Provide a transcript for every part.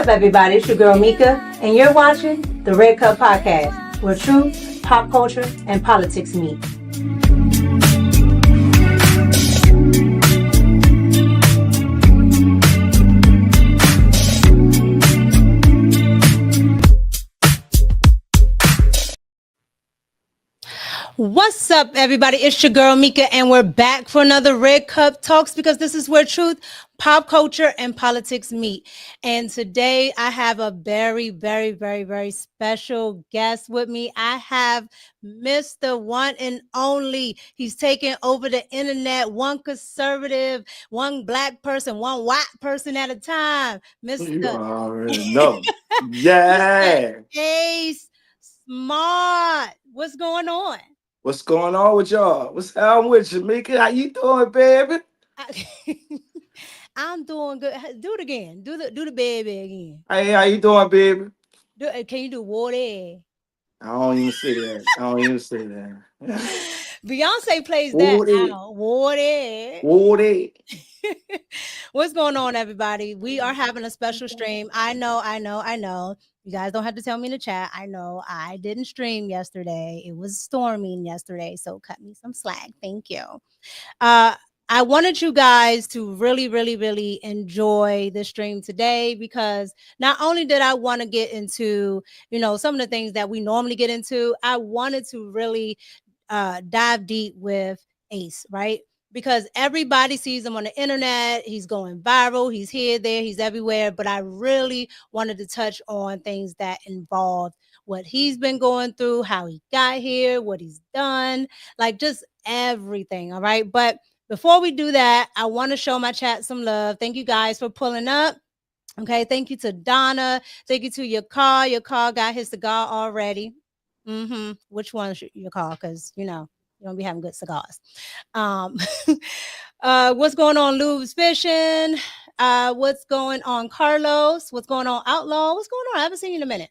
up, everybody? It's your girl Mika, and you're watching the Red Cup Podcast, where truth, pop culture, and politics meet. What's up, everybody? It's your girl Mika, and we're back for another Red Cup Talks, because this is where truth, pop culture, and politics meet. And today I have a very, very, very, very special guest with me. I have Mr. One and Only. He's taking over the internet, one conservative, one black person, one white person at a time. Mr. You already know. Yeah. Ace Smartz. What's going on? What's going on with y'all? What's up with you, Mika? How you doing, baby? I'm doing good. Do it again. Do the baby again. Hey, how you doing, baby? Can you do water? I don't even say that. I don't even say that. Beyonce plays that out. Water. Water. What's going on, everybody? We are having a special stream. I know. You guys don't have to tell me in the chat. I know I didn't stream yesterday. It was storming yesterday, so cut me some slack. Thank you. I wanted you guys to really, really, really enjoy the stream today, because not only did I want to get into, some of the things that we normally get into, I wanted to really dive deep with Ace, right? Because everybody sees him on the internet. He's going viral. He's here, there, he's everywhere. But I really wanted to touch on things that involve what he's been going through, how he got here, what he's done, like just everything. All right. But before we do that, I want to show my chat some love. Thank you guys for pulling up. Okay. Thank you to Donna. Thank you to your car. Your car got his cigar already. Which one should your car? Because, you don't be having good cigars. What's going on, Lou's Fishing? What's going on, Carlos? What's going on, Outlaw? What's going on? I haven't seen you in a minute.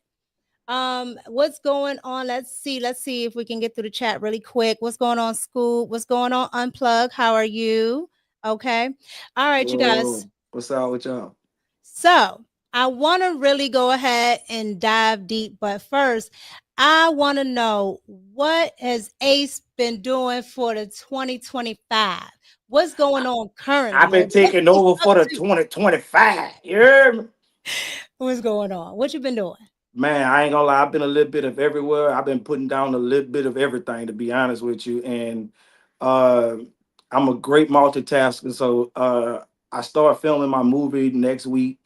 What's going on? Let's see if we can get through the chat really quick. What's going on, Scoop? What's going on, Unplug? How are you? Okay. All right, you guys. What's up with y'all? So I want to really go ahead and dive deep, but first, I want to know, what has Ace been doing for the 2025? What's going on currently? I've been taking over for the 2025. You heard me? What's going on? What you been doing? Man, I ain't gonna lie. I've been a little bit of everywhere. I've been putting down a little bit of everything, to be honest with you. And I'm a great multitasker. So I start filming my movie next week.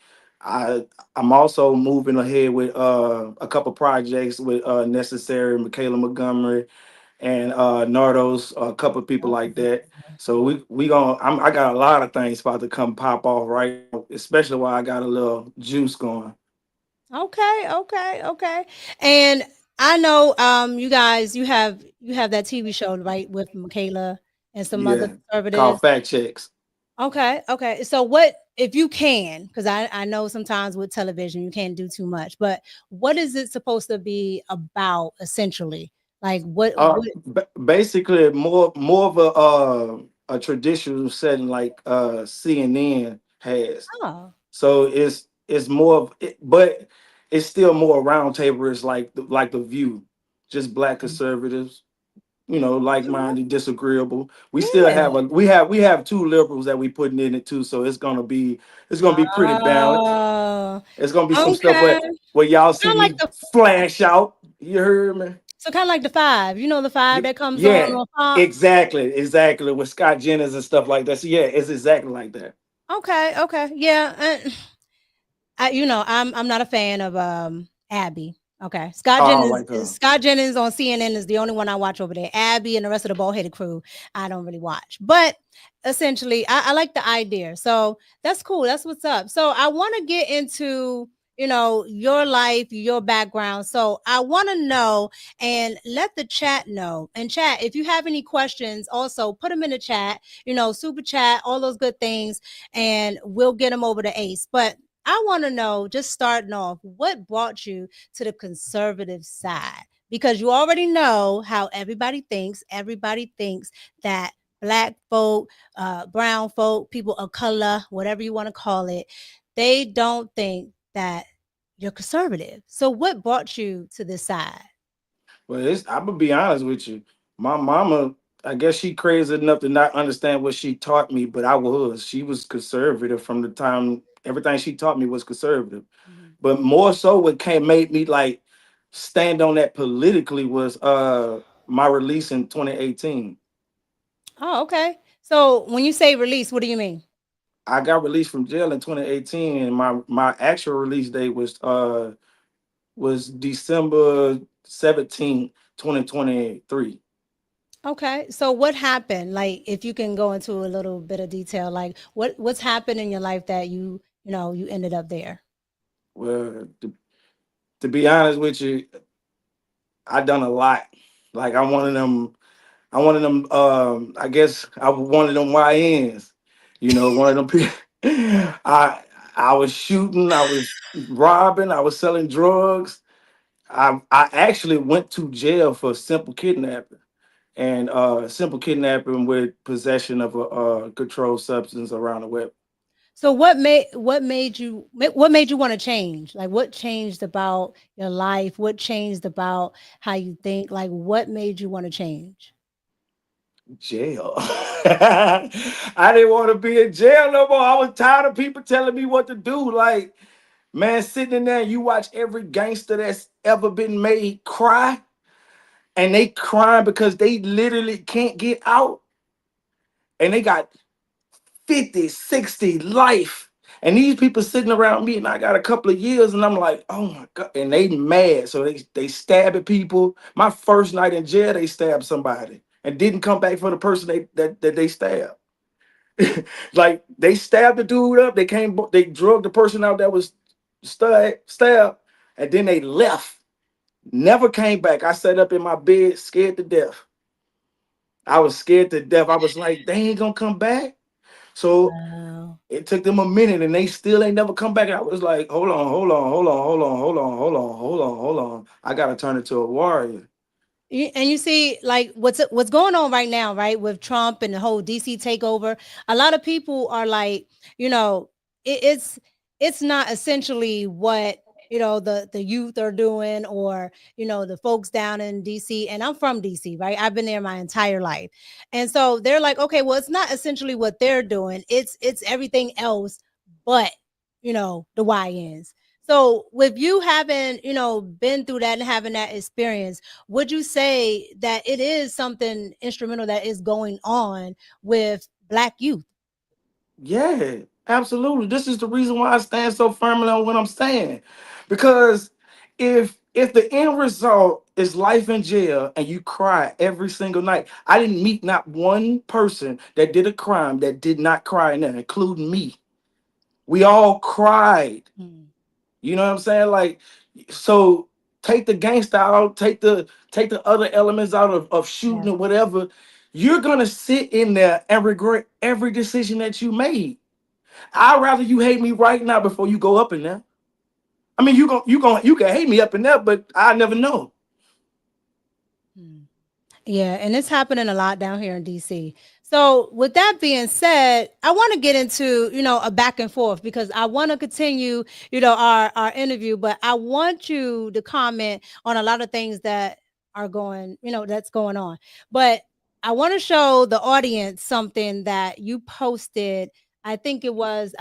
I'm also moving ahead with a couple projects with Necessary, Michaela Montgomery, and Nardos, a couple people like that. So I got a lot of things about to come pop off right now, especially while I got a little juice going. Okay. And I know you guys, you have that TV show, right, with Michaela and some other conservatives called Fact Checks. Okay. So what, if you can, because I know sometimes with television you can't do too much, but what is it supposed to be about essentially? Like what basically more of a traditional setting like CNN has. Oh. So it's more of it, but it's still more roundtable. It's like the View, just black conservatives, like-minded, disagreeable. We still have we have two liberals that we putting in it too. So it's gonna be pretty balanced. It's gonna be some stuff where y'all see me flash out. You heard me? So kind of like the Five, the Five that comes on Fox? Exactly, with Scott Jennings and stuff like that. So yeah, it's exactly like that. Okay, yeah. I'm not a fan of Abby. Okay, Scott Jennings on CNN is the only one I watch over there. Abby and the rest of the bald-headed crew, I don't really watch. But essentially, I like the idea. So that's cool. That's what's up. So I want to get into your life, your background. So I want to know, and let the chat know. And chat, if you have any questions, also put them in the chat, super chat, all those good things, and we'll get them over to Ace. But I want to know, just starting off, what brought you to the conservative side? Because you already know how everybody thinks. Everybody thinks that black folk, brown folk, people of color, whatever you want to call it, they don't think that you're conservative. So what brought you to this side? Well, I'm gonna be honest with you. My mama, I guess she crazy enough to not understand what she taught me, but I was. She was conservative from the time everything she taught me was conservative. Mhm. But more so, what came made me like stand on that politically was my release in 2018. Oh, okay. So when you say release, what do you mean? I got released from jail in 2018, and my actual release date was December 17th, 2023. Okay. So what happened? Like if you can go into a little bit of detail, like what's happened in your life that you ended up there? Well, to be honest with you, I done a lot. Like I guess I was one of them YNs, one of them people. I was shooting, I was robbing, I was selling drugs. I actually went to jail for simple kidnapping and simple kidnapping with possession of a controlled substance around the weapon. So what made you want to change? Like what changed about your life? What changed about how you think? Like what made you want to change? Jail. I didn't want to be in jail no more. I was tired of people telling me what to do. Like, man, sitting in there, you watch every gangster that's ever been made cry, and they crying because they literally can't get out, and they got 50, 60 life. And these people sitting around me, and I got a couple of years, and I'm like, oh my God. And they mad. So they stabbing people. My first night in jail, they stabbed somebody and didn't come back for the person that they stabbed. Like they stabbed the dude up. They drugged the person out that was stabbed, and then they left. Never came back. I sat up in my bed, scared to death. I was scared to death. I was like, they ain't gonna come back. So Wow. it took them a minute and they still ain't never come back. I was like, hold on, hold on, hold on, hold on, hold on, hold on, hold on, hold on. I gotta turn into a warrior. And you see, like what's going on right now, right, with Trump and the whole DC takeover. A lot of people are like, you know, it's not essentially what the youth are doing, or the folks down in DC. And I'm from DC, right? I've been there my entire life, and so they're like, okay, well, it's not essentially what they're doing. It's everything else, but the YNs. So with you having been through that and having that experience, would you say that it is something instrumental that is going on with Black youth? Yeah, absolutely. This is the reason why I stand so firmly on what I'm saying. Because if the end result is life in jail and you cry every single night, I didn't meet not one person that did a crime that did not cry in there, including me. We all cried. Mm, You know what I'm saying? Like, so take the gangsta out, take the other elements out of shooting yeah. or whatever. You're gonna sit in there and regret every decision that you made. I'd rather you hate me right now before you go up in there. I mean, you can hate me up in there, but I never know. Mm. Yeah, and it's happening a lot down here in DC. So, with that being said, I want to get into, a back and forth, because I want to continue, our interview, but I want you to comment on a lot of things that are that's going on. But I want to show the audience something that you posted. I think it was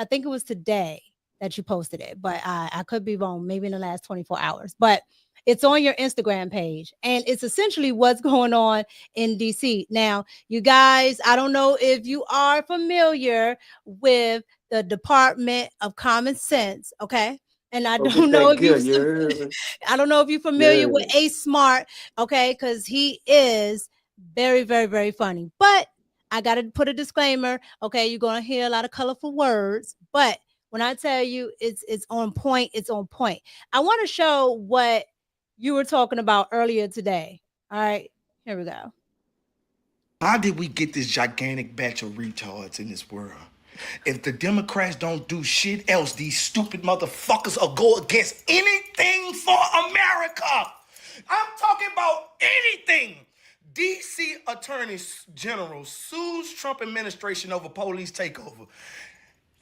today that you posted it, but I could be wrong, maybe in the last 24 hours. But it's on your Instagram page, and it's essentially what's going on in DC. Now, you guys, I don't know if you are familiar with the Department of Common Sense, okay? And I Go get don't know that if you gear. Yeah, I don't know if you're familiar with yeah. Ace Smart, okay? Because he is very, very, very funny. But I got to put a disclaimer, okay? You're going to hear a lot of colorful words, but when I tell you it's on point, it's on point. I want to show what you were talking about earlier today. All right, here we go. How did we get this gigantic batch of retards in this world? If the Democrats don't do shit else, these stupid motherfuckers will go against anything for America. I'm talking about anything. DC Attorney General sues Trump administration over police takeover.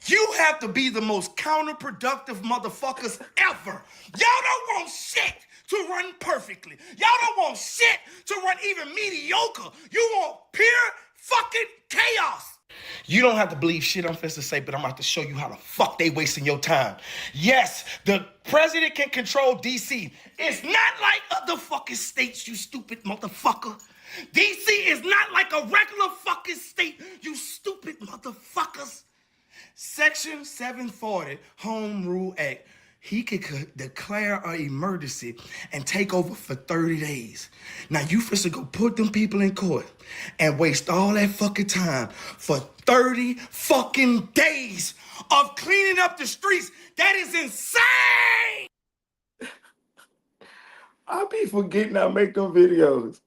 You have to be the most counterproductive motherfuckers ever. Y'all don't want shit to run perfectly. Y'all don't want shit to run even mediocre. You want pure fucking chaos. You don't have to believe shit I'm finna say, but I'm about to show you how the fuck they wasting your time. Yes, the president can control DC. It's not like other fucking states, you stupid motherfucker. DC is not like a regular fucking state, you stupid motherfuckers. Section 740 Home Rule Act. He could declare an emergency and take over for 30 days. Now you finna go put them people in court and waste all that fucking time for 30 fucking days of cleaning up the streets. That is insane. I be forgetting I make them videos.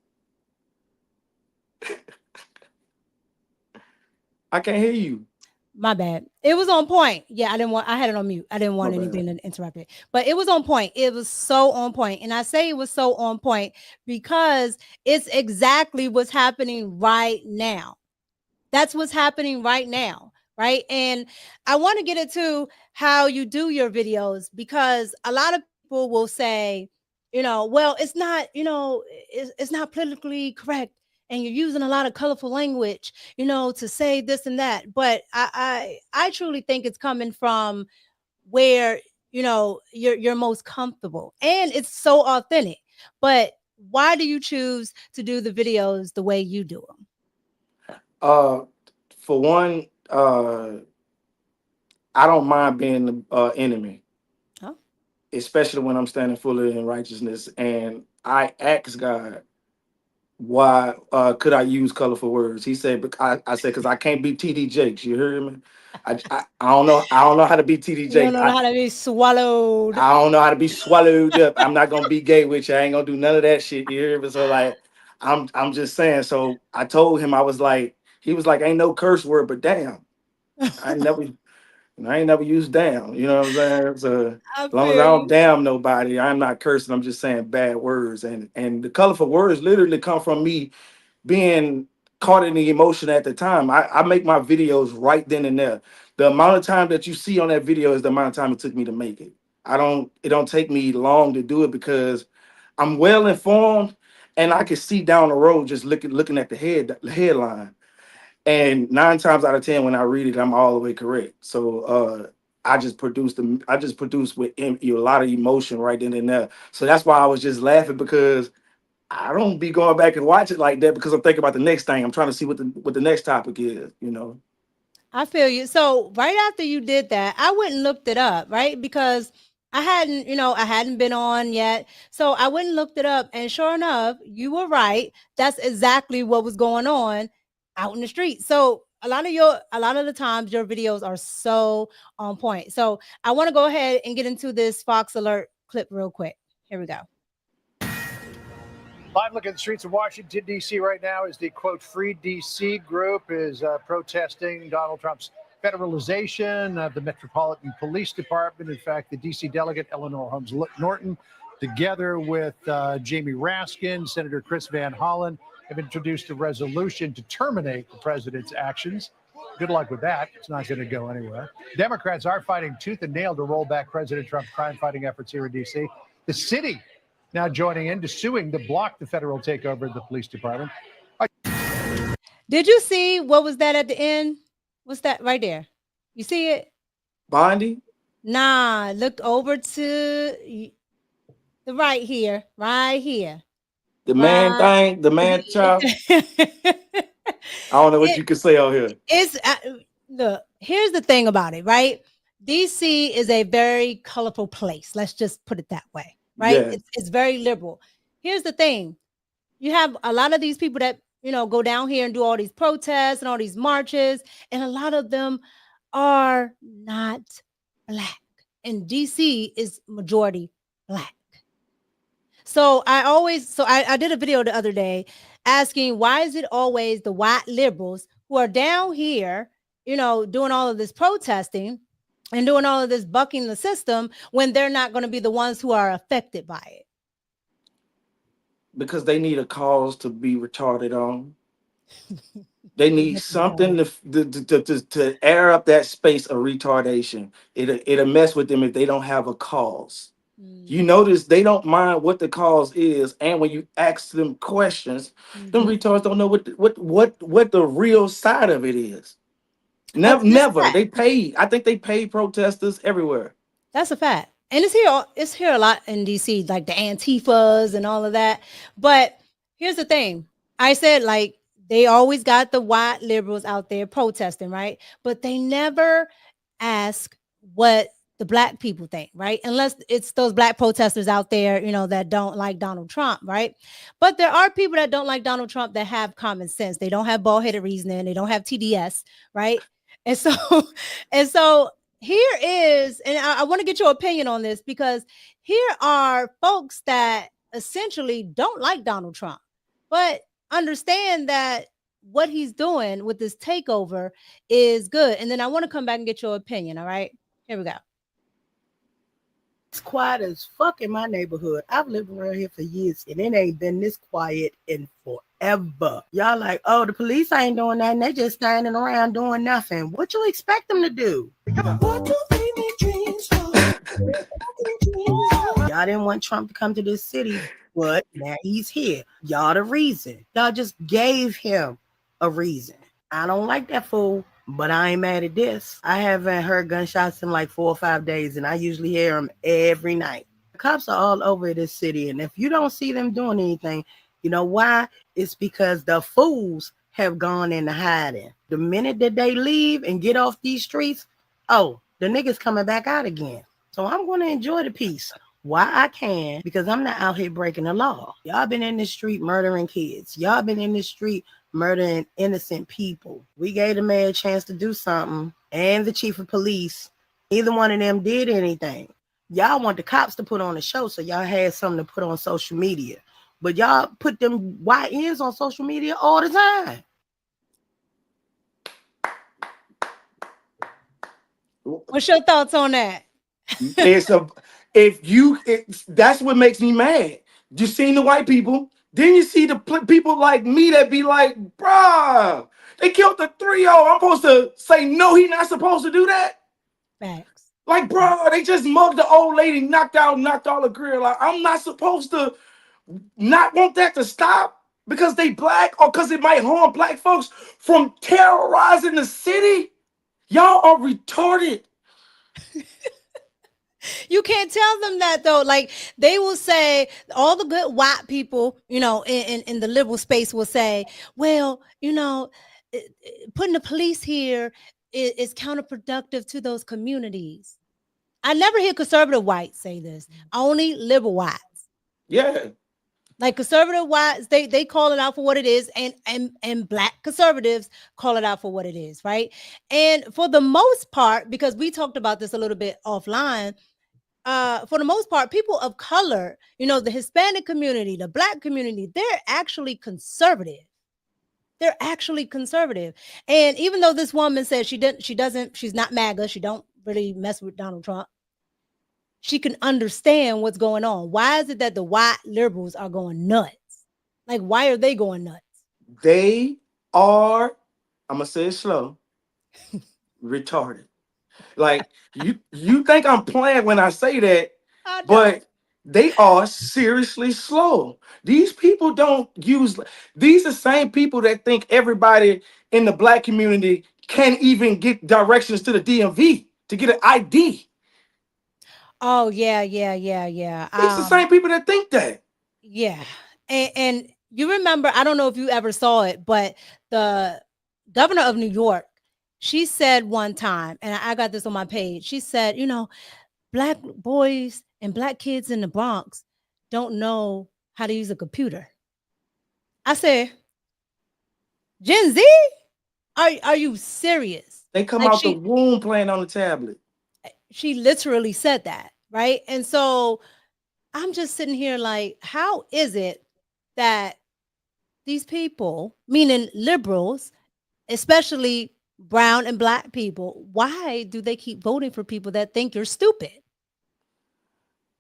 I can't hear you. My bad. It was on point. Yeah, I had it on mute. I didn't want My anything bad. to interrupt it. But it was on point. It was so on point. And I say it was so on point because it's exactly what's happening right now. That's what's happening right now, right? And I want to get into how you do your videos because a lot of people will say, well, it's not, it's not politically correct and you're using a lot of colorful language, to say this and that. But I truly think it's coming from where, you're most comfortable and it's so authentic. But why do you choose to do the videos the way you do them? For one, I don't mind being the enemy, especially when I'm standing fully in righteousness. And I asked God, why could I use colorful words? He said, I said, because I can't be TD Jakes. You heard me? I don't know. I don't know how to be TD You don't Jakes. know how to be swallowed. I don't know how to be swallowed up. I'm not gonna be gay with you. I ain't gonna do none of that shit. You hear me? So like, I'm just saying. So I told him, I was like, he was like, ain't no curse word, but damn. I ain't never used damn. You know what I'm saying? So I as long as I feel don't you. damn nobody, I'm not cursing. I'm just saying bad words. And the colorful words literally come from me being caught in the emotion at the time. I make my videos right then and there. The amount of time that you see on that video is the amount of time it took me to make it. It don't take me long to do it because I'm well informed and I can see down the road just looking at the headline. And 9 times out of 10, when I read it, I'm all the way correct. So I just produced with a lot of emotion right then and there. So that's why I was just laughing because I don't be going back and watch it like that because I'm thinking about the next thing. I'm trying to see what the next topic is. I feel you. So right after you did that, I went and looked it up, right? Because I hadn't been on yet. So I went and looked it up. And sure enough, you were right. That's exactly what was going on out in the street. So a lot of the times your videos are so on point. So I want to go ahead and get into this Fox Alert clip real quick. Here we go. Live look at the streets of Washington, D.C. right now as the, quote, Free D.C. group is protesting Donald Trump's federalization of the Metropolitan Police Department. In fact, the D.C. delegate, Eleanor Holmes Norton, together with Jamie Raskin, Senator Chris Van Hollen, have introduced a resolution to terminate the president's actions. Good luck with that. It's not going to go anywhere. Democrats are fighting tooth and nail to roll back President Trump's crime-fighting efforts here in D.C. The city now joining in to suing to block the federal takeover of the police department. Did you see what was that at the end? What's that right there? You see it? Bondi? Nah, look over to the right here. The man thing, the man child. I don't know what you can say out here. It's look, here's the thing about it, right? DC is a very colorful place. Let's just put it that way, right? Yeah. It's very liberal. Here's the thing. You have a lot of these people that, go down here and do all these protests and all these marches, and a lot of them are not Black. And DC is majority Black. So I did a video the other day asking, why is it always the white liberals who are down here, doing all of this protesting and doing all of this bucking the system when they're not going to be the ones who are affected by it? Because they need a cause to be retarded on. They need something to air up that space of retardation. It'll mess with them if they don't have a cause. You notice they don't mind what the cause is, and when you ask them questions, them retards don't know what the real side of it is. Oh, Never, that's a never. fact. They paid. I think they paid protesters everywhere. That's a fact. And it's here a lot in DC, like the Antifas and all of that. But here's the thing. I said like they always got the white liberals out there protesting, right? But they never ask what the black people think, right? Unless it's those black protesters out there, that don't like Donald Trump, right? But there are people that don't like Donald Trump that have common sense. They don't have bald-headed reasoning, they don't have TDS, right? And so and so here is, and I want to get your opinion on this because here are folks that essentially don't like Donald Trump, but understand that what he's doing with this takeover is good. And then I want to come back and get your opinion. All right, here we go. It's quiet as fuck in my neighborhood. I've lived around here for years and it ain't been this quiet in forever. Y'all like, oh, the police ain't doing nothing. They just standing around doing nothing. What you expect them to do? What do they need dreams for? Y'all didn't want Trump to come to this city, but now he's here. Y'all the reason. Y'all just gave him a reason. I don't like that fool, but I ain't mad at this. I haven't heard gunshots in like 4 or 5 days, and I usually hear them every night. The cops are all over this city, and if you don't see them doing anything, you know why? It's because the fools have gone into hiding. The minute that they leave and get off these streets, oh, the niggas coming back out again. So I'm going to enjoy the peace. Why I can, because I'm not out here breaking the law. Y'all been in the street murdering kids. Y'all been in the street murdering innocent people. We gave the mayor a chance to do something, and the chief of police. Neither one of them did anything. Y'all want the cops to put on a show, so y'all had something to put on social media. But y'all put them YNs on social media all the time. What's your thoughts on that? That's what makes me mad. You seen the white people, then you see the people like me that be like, bruh, they killed the 3-0. I'm supposed to say no, he not supposed to do that. Facts. Like, bruh, they just mugged the old lady, knocked all the grill. Like, I'm not supposed to not want that to stop because they black or because it might harm black folks from terrorizing the city. Y'all are retarded. You can't tell them that though. Like they will say, all the good white people, in the liberal space will say, well, putting the police here is counterproductive to those communities. I never hear conservative whites say this. Only liberal whites. Yeah. Like conservative whites, they call it out for what it is, and black conservatives call it out for what it is, right? And for the most part, because we talked about this a little bit offline, for the most part, people of color, the Hispanic community, the black community, they're actually conservative. They're actually conservative. And even though this woman says she's not MAGA, she don't really mess with Donald Trump, she can understand what's going on. Why is it that the white liberals are going nuts? Like, why are they going nuts? They are, I'm gonna say it slow, retarded. Like you think I'm playing when I say that, but they are seriously slow. These people don't use, these the same people that think everybody in the black community can't even get directions to the DMV to get an ID. Oh, yeah. It's the same people that think that. Yeah. And you remember, I don't know if you ever saw it, but the governor of New York, she said one time, and I got this on my page, she said, black boys and black kids in the Bronx don't know how to use a computer. I said, Gen Z? Are you serious? They come Like out the womb playing on the tablet. She literally said that, right? And so I'm just sitting here like, how is it that these people, meaning liberals, especially brown and black people, why do they keep voting for people that think you're stupid?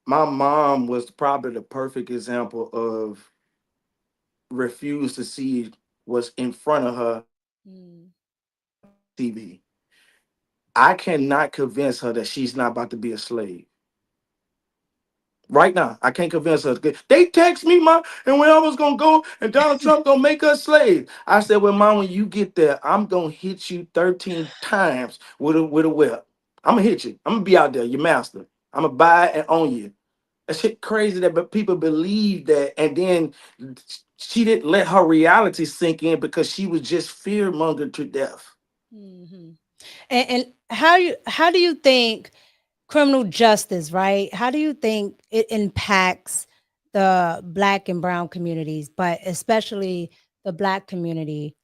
My mom was probably the perfect example of refuse to see was in front of her Mm. TV. I cannot convince her that she's not about to be a slave. Right now, I can't convince her. They text me, Mom, and when I was gonna go, and Donald Trump gonna make us slaves. I said, "Well, Mom, when you get there, I'm gonna hit you 13 times with a whip. I'm gonna hit you. I'm gonna be out there, your master. I'm gonna buy and own you." That shit crazy that but people believe that, and then she didn't let her reality sink in because she was just fear mongered to death. Mhm. And how do you think criminal justice, right? How do you think it impacts the Black and brown communities, but especially the Black community,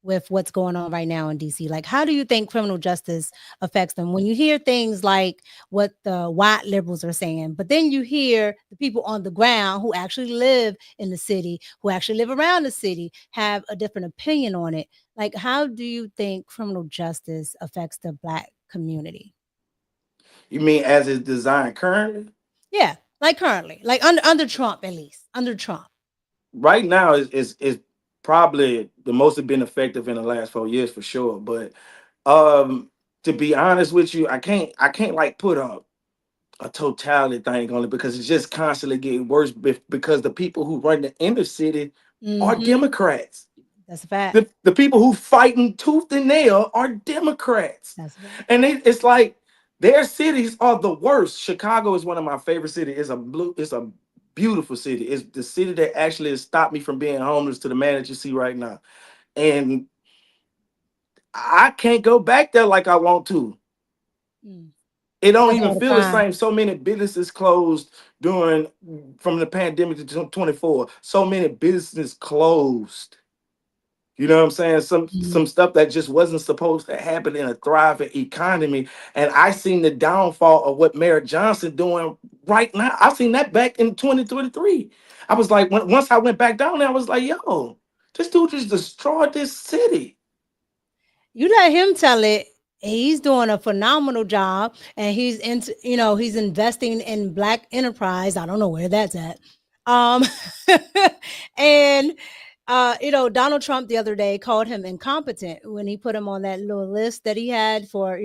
with what's going on right now in DC? Like, how do you think criminal justice affects them? When you hear things like what the white liberals are saying, but then you hear the people on the ground who actually live in the city, who actually live around the city, have a different opinion on it. Like, how do you think criminal justice affects the Black community? You mean as it's designed currently? Yeah, like currently, like under Trump, at least under Trump. Right now is probably the most have been effective in the last 4 years for sure. But to be honest with you, I can't like put a totality thing on it because it's just constantly getting worse because the people who run the inner city are Mhm. Democrats. That's a fact. The people who fighting tooth and nail are Democrats. That's a fact. And it's like their cities are the worst. Chicago is one of my favorite cities. It's a beautiful city. It's the city that actually has stopped me from being homeless to the man that you see right now. And I can't go back there like I want to. Mm. It don't Because even all the feel the crime. same. So many businesses closed during from the pandemic to 24. So many businesses closed. You know what I'm saying? Some Mhm. stuff that just wasn't supposed to happen in a thriving economy. And I seen the downfall of what Mayor Johnson doing right now. I seen that back in 2023. I was like, once I went back down there, I was like, yo, this dude just destroyed this city. You let him tell it. He's doing a phenomenal job, and he's into, he's investing in Black enterprise. I don't know where that's at. Um, and Donald Trump the other day called him incompetent when he put him on that little list that he had for,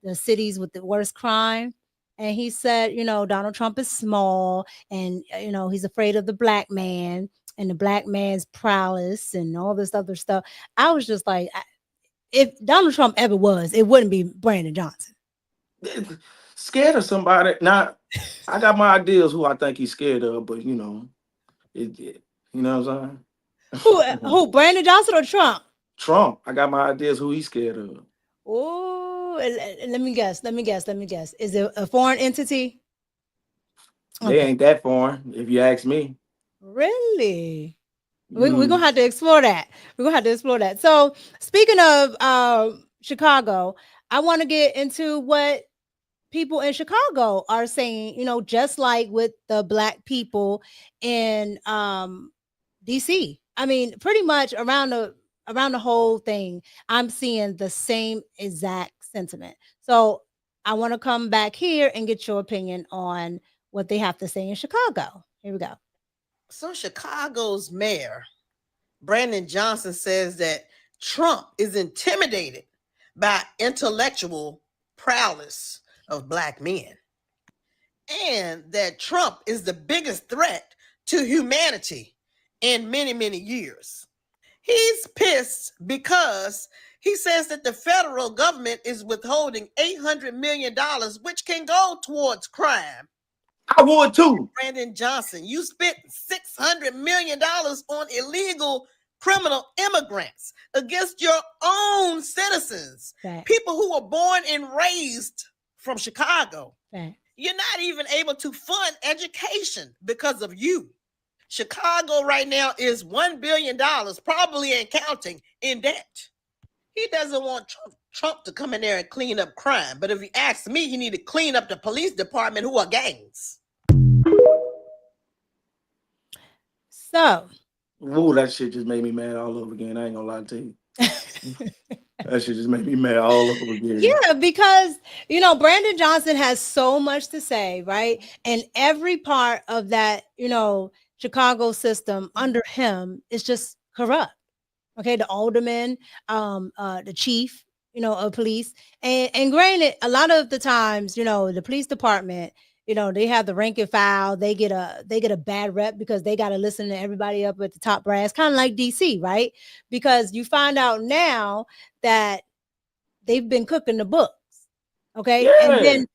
the cities with the worst crime. And he said, Donald Trump is small, and he's afraid of the Black man and the Black man's prowess and all this other stuff. I was just like, if Donald Trump ever was, it wouldn't be Brandon Johnson. Scared of somebody. Now, I got my ideas who I think he's scared of, but you know what I'm saying? Who, Brandon Johnson or Trump? Trump, I got my ideas who he's scared of. Oh, let me guess. Let me guess. Let me guess. Is it a foreign entity? They Okay. ain't that foreign, if you ask me. Really? We're Mm. gonna have to explore that. We're gonna have to explore that. So speaking of Chicago, I want to get into what people in Chicago are saying, just like with the Black people in DC. I mean, pretty much around the whole thing, I'm seeing the same exact sentiment. So I want to come back here and get your opinion on what they have to say in Chicago. Here we go. So Chicago's mayor, Brandon Johnson, says that Trump is intimidated by intellectual prowess of Black men, and that Trump is the biggest threat to humanity in many, many years. He's pissed because he says that the federal government is withholding $800 million, which can go towards crime. I would too. Brandon Johnson, you spent $600 million on illegal criminal immigrants against your own citizens, Fact. people who were born and raised from Chicago. Fact. You're not even able to fund education because of you. Chicago right now is $1 billion, probably and counting, in debt. He doesn't want Trump to come in there and clean up crime. But if you ask me, he need to clean up the police department who are gangs. So, Ooh, that shit just made me mad all over again. I ain't gonna lie to you. That shit just made me mad all over again. yeah, because Brandon Johnson has so much to say, right? And every part of that, Chicago system under him is just corrupt. Okay, the alderman, the chief, of police. And granted, a lot of the times, the police department, they have the rank and file. They get a bad rep because they got to listen to everybody up at the top brass, kind of like DC, right? Because you find out now that they've been cooking the books. Okay. And Yeah. then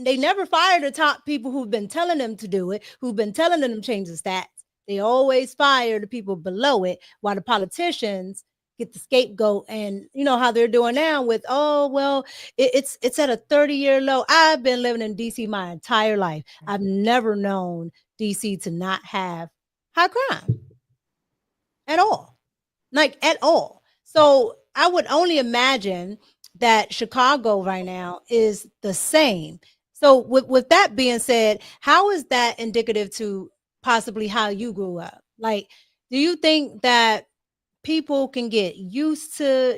they never fire the top people who've been telling them to do it, who've been telling them to change the stats. They always fire the people below it, while the politicians get the scapegoat. And you know how they're doing now with, oh well, it's at a 30-year low. I've been living in DC my entire life. I've never known DC to not have high crime at all. Like at all. So I would only imagine that Chicago right now is the same. So with that being said, how is that indicative to possibly how you grew up? Like, do you think that people can get used to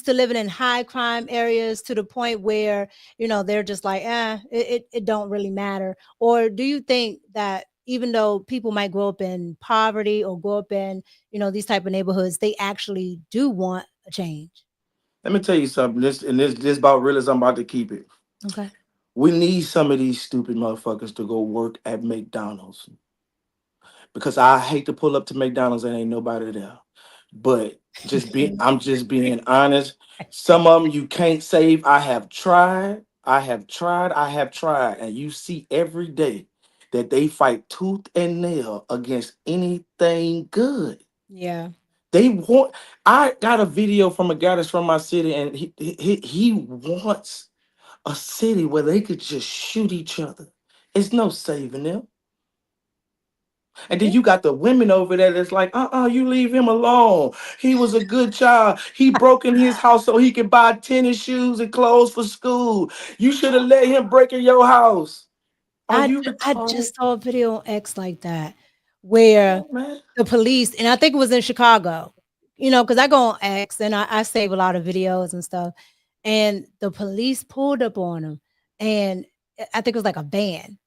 living in high crime areas to the point where, they're just like, it don't really matter? Or do you think that even though people might grow up in poverty or grow up in, these type of neighborhoods, they actually do want a change? Let me tell you something. This about real as I'm about to keep it. Okay. We need some of these stupid motherfuckers to go work at McDonald's. Because I hate to pull up to McDonald's and ain't nobody there. But I'm just being honest. Some of them you can't save. I have tried. And you see every day that they fight tooth and nail against anything good. Yeah. They want. I got a video from a guy that's from my city, and he wants a city where they could just shoot each other. It's no saving them. And then you got the women over there that's like, you leave him alone. He was a good child. He broke in his house so he could buy tennis shoes and clothes for school. You should have let him break in your house. Are you I retarded? just saw a video on X like that where Man. the police, and I think it was in Chicago, because I go on X and I save a lot of videos and stuff. And the police pulled up on him, and I think it was like a van.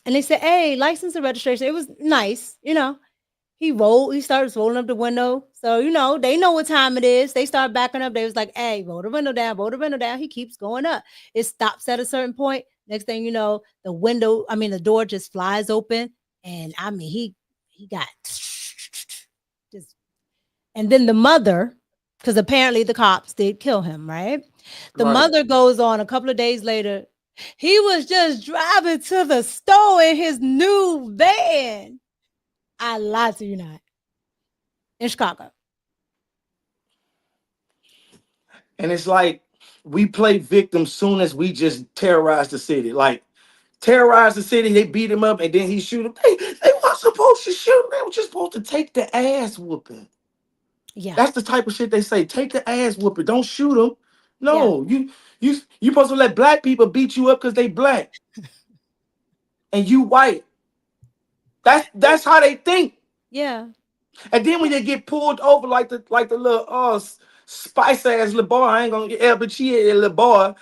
And they said, hey, license and registration. It was nice, He starts rolling up the window. So, they know what time it is. They start backing up. They was like, hey, roll the window down, roll the window down. He keeps going up. It stops at a certain point. Next thing you know, the door just flies open. And he got just, and then the mother, because apparently the cops did kill him, right? The Right. mother goes on a couple of days later. He was just driving to the store in his new van. I lied to you not. In Chicago. And it's like we play victim soon as we just terrorize the city. Like terrorize the city, they beat him up, and then he shoot him. They weren't supposed to shoot him. They were just supposed to take the ass whooping. Yeah. That's the type of shit they say. Take the ass whooping. Don't shoot them. No, you supposed to let black people beat you up because they black and you white. That's how they think. Yeah. And then when they get pulled over like the little spice ass little boy, I ain't gonna get but she a little boy.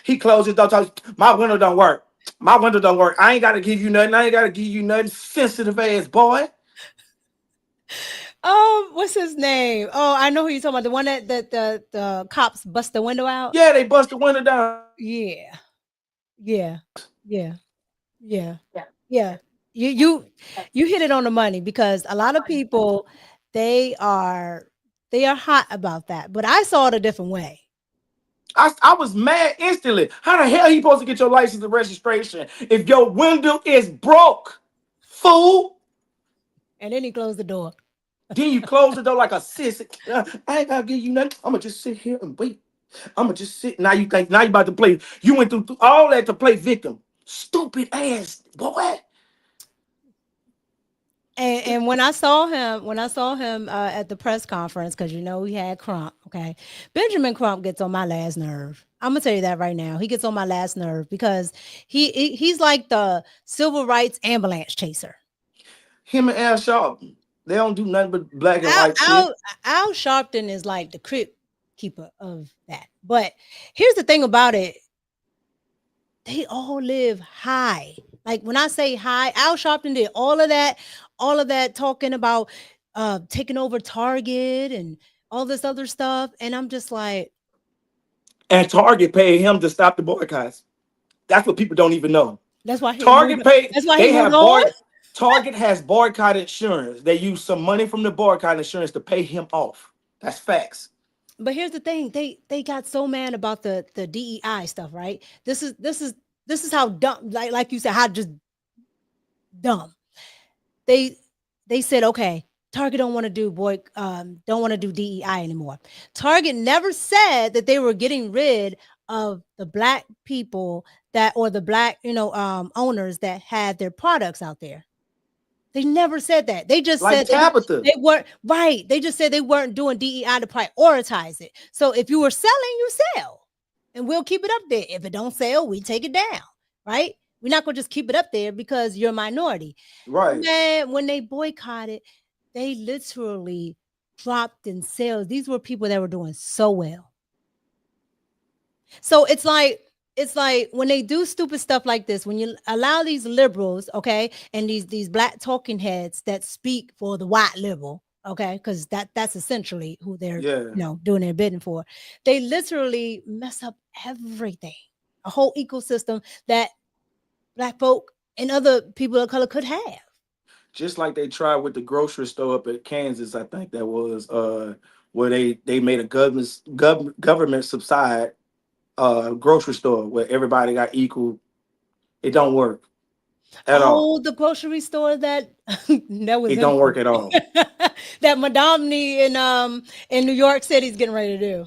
He closed his door. My window don't work. My window don't work. I ain't gotta give you nothing. I ain't gotta give you nothing. Sensitive ass boy. What's his name? Oh, I know who you're talking about. The one that the cops bust the window out. Yeah, they bust the window down. Yeah. Yeah. Yeah. Yeah. Yeah. You hit it on the money, because a lot of people, they are hot about that. But I saw it a different way. I was mad instantly. How the hell he supposed to get your license and registration if your window is broke, fool? And then he closed the door. Then you close the door like a sissy. I ain't gotta give you nothing. I'm gonna just sit here and wait. I'm gonna just sit. Now you about to play. You went through all that to play victim. Stupid ass boy. And when I saw him at the press conference, because we had Crump, okay, Benjamin Crump gets on my last nerve. I'm gonna tell you that right now. He gets on my last nerve because he's like the civil rights ambulance chaser. Him and Al Sharpton, they don't do nothing but black and white shit. Al Sharpton is like the crypt keeper of that. But here's the thing about it. They all live high. Like when I say high, Al Sharpton did all of that talking about taking over Target and all this other stuff. And I'm just like, And Target paid him to stop the boycotts. That's what people don't even know. that's why he moved. Target paid. That's why he They moved have on. Target has boycott insurance. They use some money from the boycott insurance to pay him off. That's facts. But here's the thing: they got so mad about the DEI stuff, right? This is how dumb, like you said, how just dumb. They they said, okay, Target don't want to do don't want to do DEI anymore. Target never said that they were getting rid of the black people that, or the black, owners that had their products out there. They never said that. They just Like said Tabitha. they weren't right. They just said they weren't doing DEI to prioritize it. So if you were selling, you sell, and we'll keep it up there. If it don't sell, we take it down. Right? We're not gonna just keep it up there because you're a minority. Right. Man, when they boycotted, they literally dropped in sales. These were people that were doing so well. So it's like when they do stupid stuff like this, when you allow these liberals, okay, and these black talking heads that speak for the white liberal, okay, because that's essentially who they're doing their bidding for. They literally mess up everything, a whole ecosystem that black folk and other people of color could have. Just like they tried with the grocery store up at Kansas, I think that was where they made a government subside grocery store where everybody got equal. It don't work at all. Oh, the grocery store that was it don't work at all. that Madame in New York City's getting ready to do.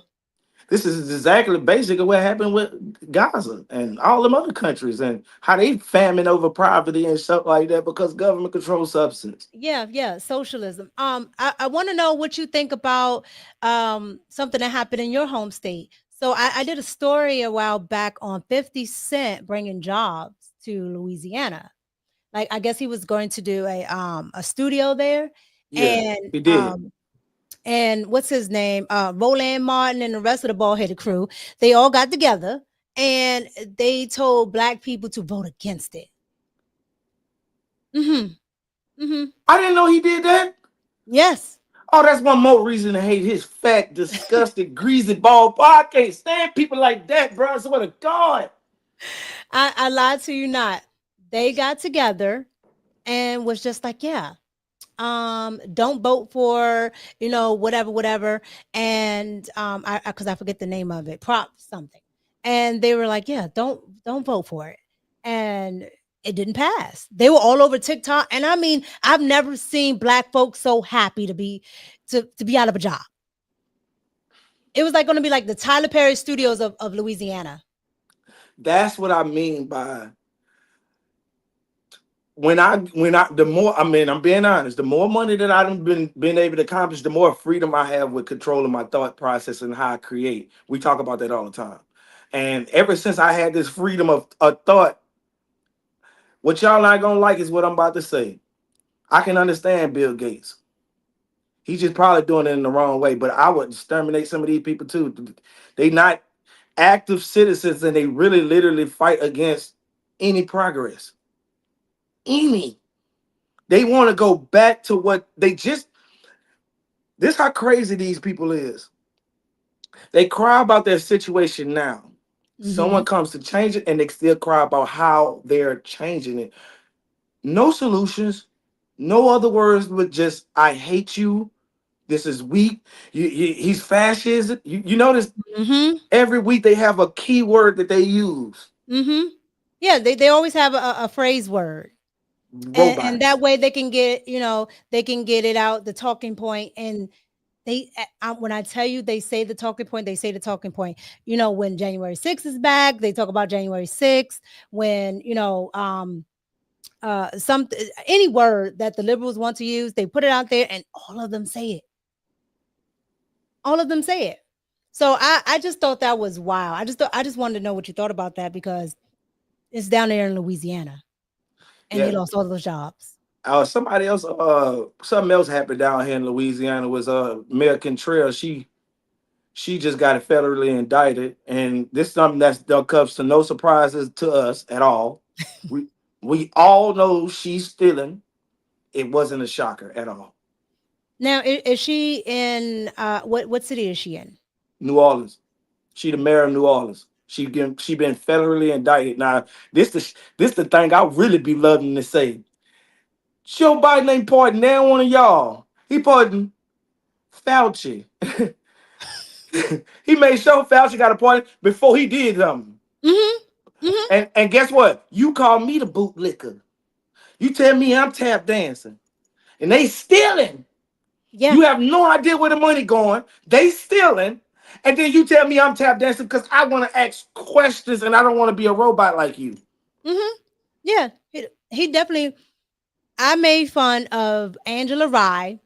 This is exactly basically what happened with Gaza and all them other countries, and how they famine over poverty and stuff like that because government controls substance. Yeah, socialism. I want to know what you think about something that happened in your home state. So I did a story a while back on 50 Cent bringing jobs to Louisiana. Like, I guess he was going to do a studio there. Yeah, and he did. And what's his name? Roland Martin and the rest of the bald-headed crew, they all got together and they told black people to vote against it. I didn't know he did that. Yes. Oh, that's one more reason to hate his fat, disgusted, greasy, bald. I can't stand people like that, bro. I swear to God. I lied to you not. They got together and was just like, yeah, don't vote for, whatever. And because I forget the name of it, prop something. And they were like, yeah, don't vote for it. And it didn't pass. They were all over TikTok. And I mean, I've never seen black folks so happy to be out of a job. It was like going to be like the Tyler Perry Studios of Louisiana. That's what I mean by I'm being honest, the more money that I've been able to accomplish, the more freedom I have with controlling my thought process and how I create. We talk about that all the time. And ever since I had this freedom of thought, what y'all not gonna like is what I'm about to say. I can understand Bill Gates. He's just probably doing it in the wrong way, but I would exterminate some of these people too. They not active citizens, and they really literally fight against any progress. They want to go back to what they just. This how crazy these people is. They cry about their situation now. Someone comes to change it, and they still cry about how they're changing it. No solutions, no other words but just "I hate you." This is weak. He's fascist. You notice every week they have a keyword that they use. Yeah, they always have a phrase word. And that way they can get it out, the talking point. And when I tell you they say the talking point, they say the talking point. When January 6th is back, they talk about January 6th. When any word that the liberals want to use, they put it out there, and all of them say it. So I just thought that was wild. I just wanted to know what you thought about that, because it's down there in Louisiana. And they lost all those jobs. Something else happened down here in Louisiana was Mayor Contreras. She just got federally indicted, and this is something that comes to no surprises to us at all. we all know she's stealing. It wasn't a shocker at all. Now, is she in what city is she in? New Orleans. She the mayor of New Orleans. She been federally indicted. Now, this the thing I really be loving to say. Joe Biden ain't pardon now one of y'all. He pardoned Fauci. He made sure Fauci got a pardon before he did something. Mm-hmm. Mm-hmm. And guess what? You call me the bootlicker. You tell me I'm tap dancing. And they stealing. Yeah. You have no idea where the money going. They stealing. And then you tell me I'm tap dancing because I want to ask questions and I don't want to be a robot like you. Mm-hmm. Yeah. He definitely. I made fun of Angela Rye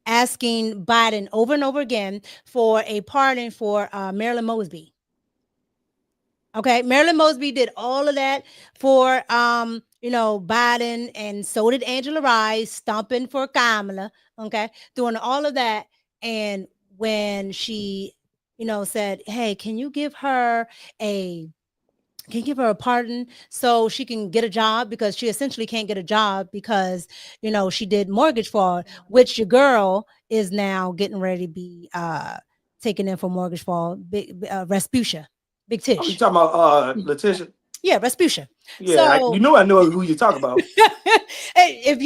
asking Biden over and over again for a pardon for Marilyn Mosby. Okay, Marilyn Mosby did all of that for Biden, and so did Angela Rye, stomping for Kamala. Okay, doing all of that, and when she, said, "Hey, can you give her a pardon so she can get a job, because she essentially can't get a job because she did mortgage fraud, which your girl is now getting ready to be taken in for mortgage fraud, big Respucia, Big Oh, you Tish. talking about Letitia? Yeah, Respucia. Yeah, So you know I know who you talk about. hey, if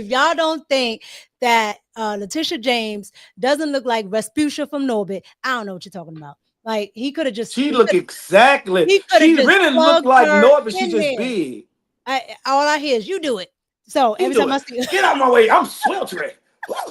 y'all don't think that Letitia James doesn't look like Respucia from Norbit, I don't know what you're talking about. Like, he could have just She look exactly. She really looked plugged like her Norbit, but she in just there. big. All I hear is you do it. So You every do time I it. see Get out of my way. I'm sweltering.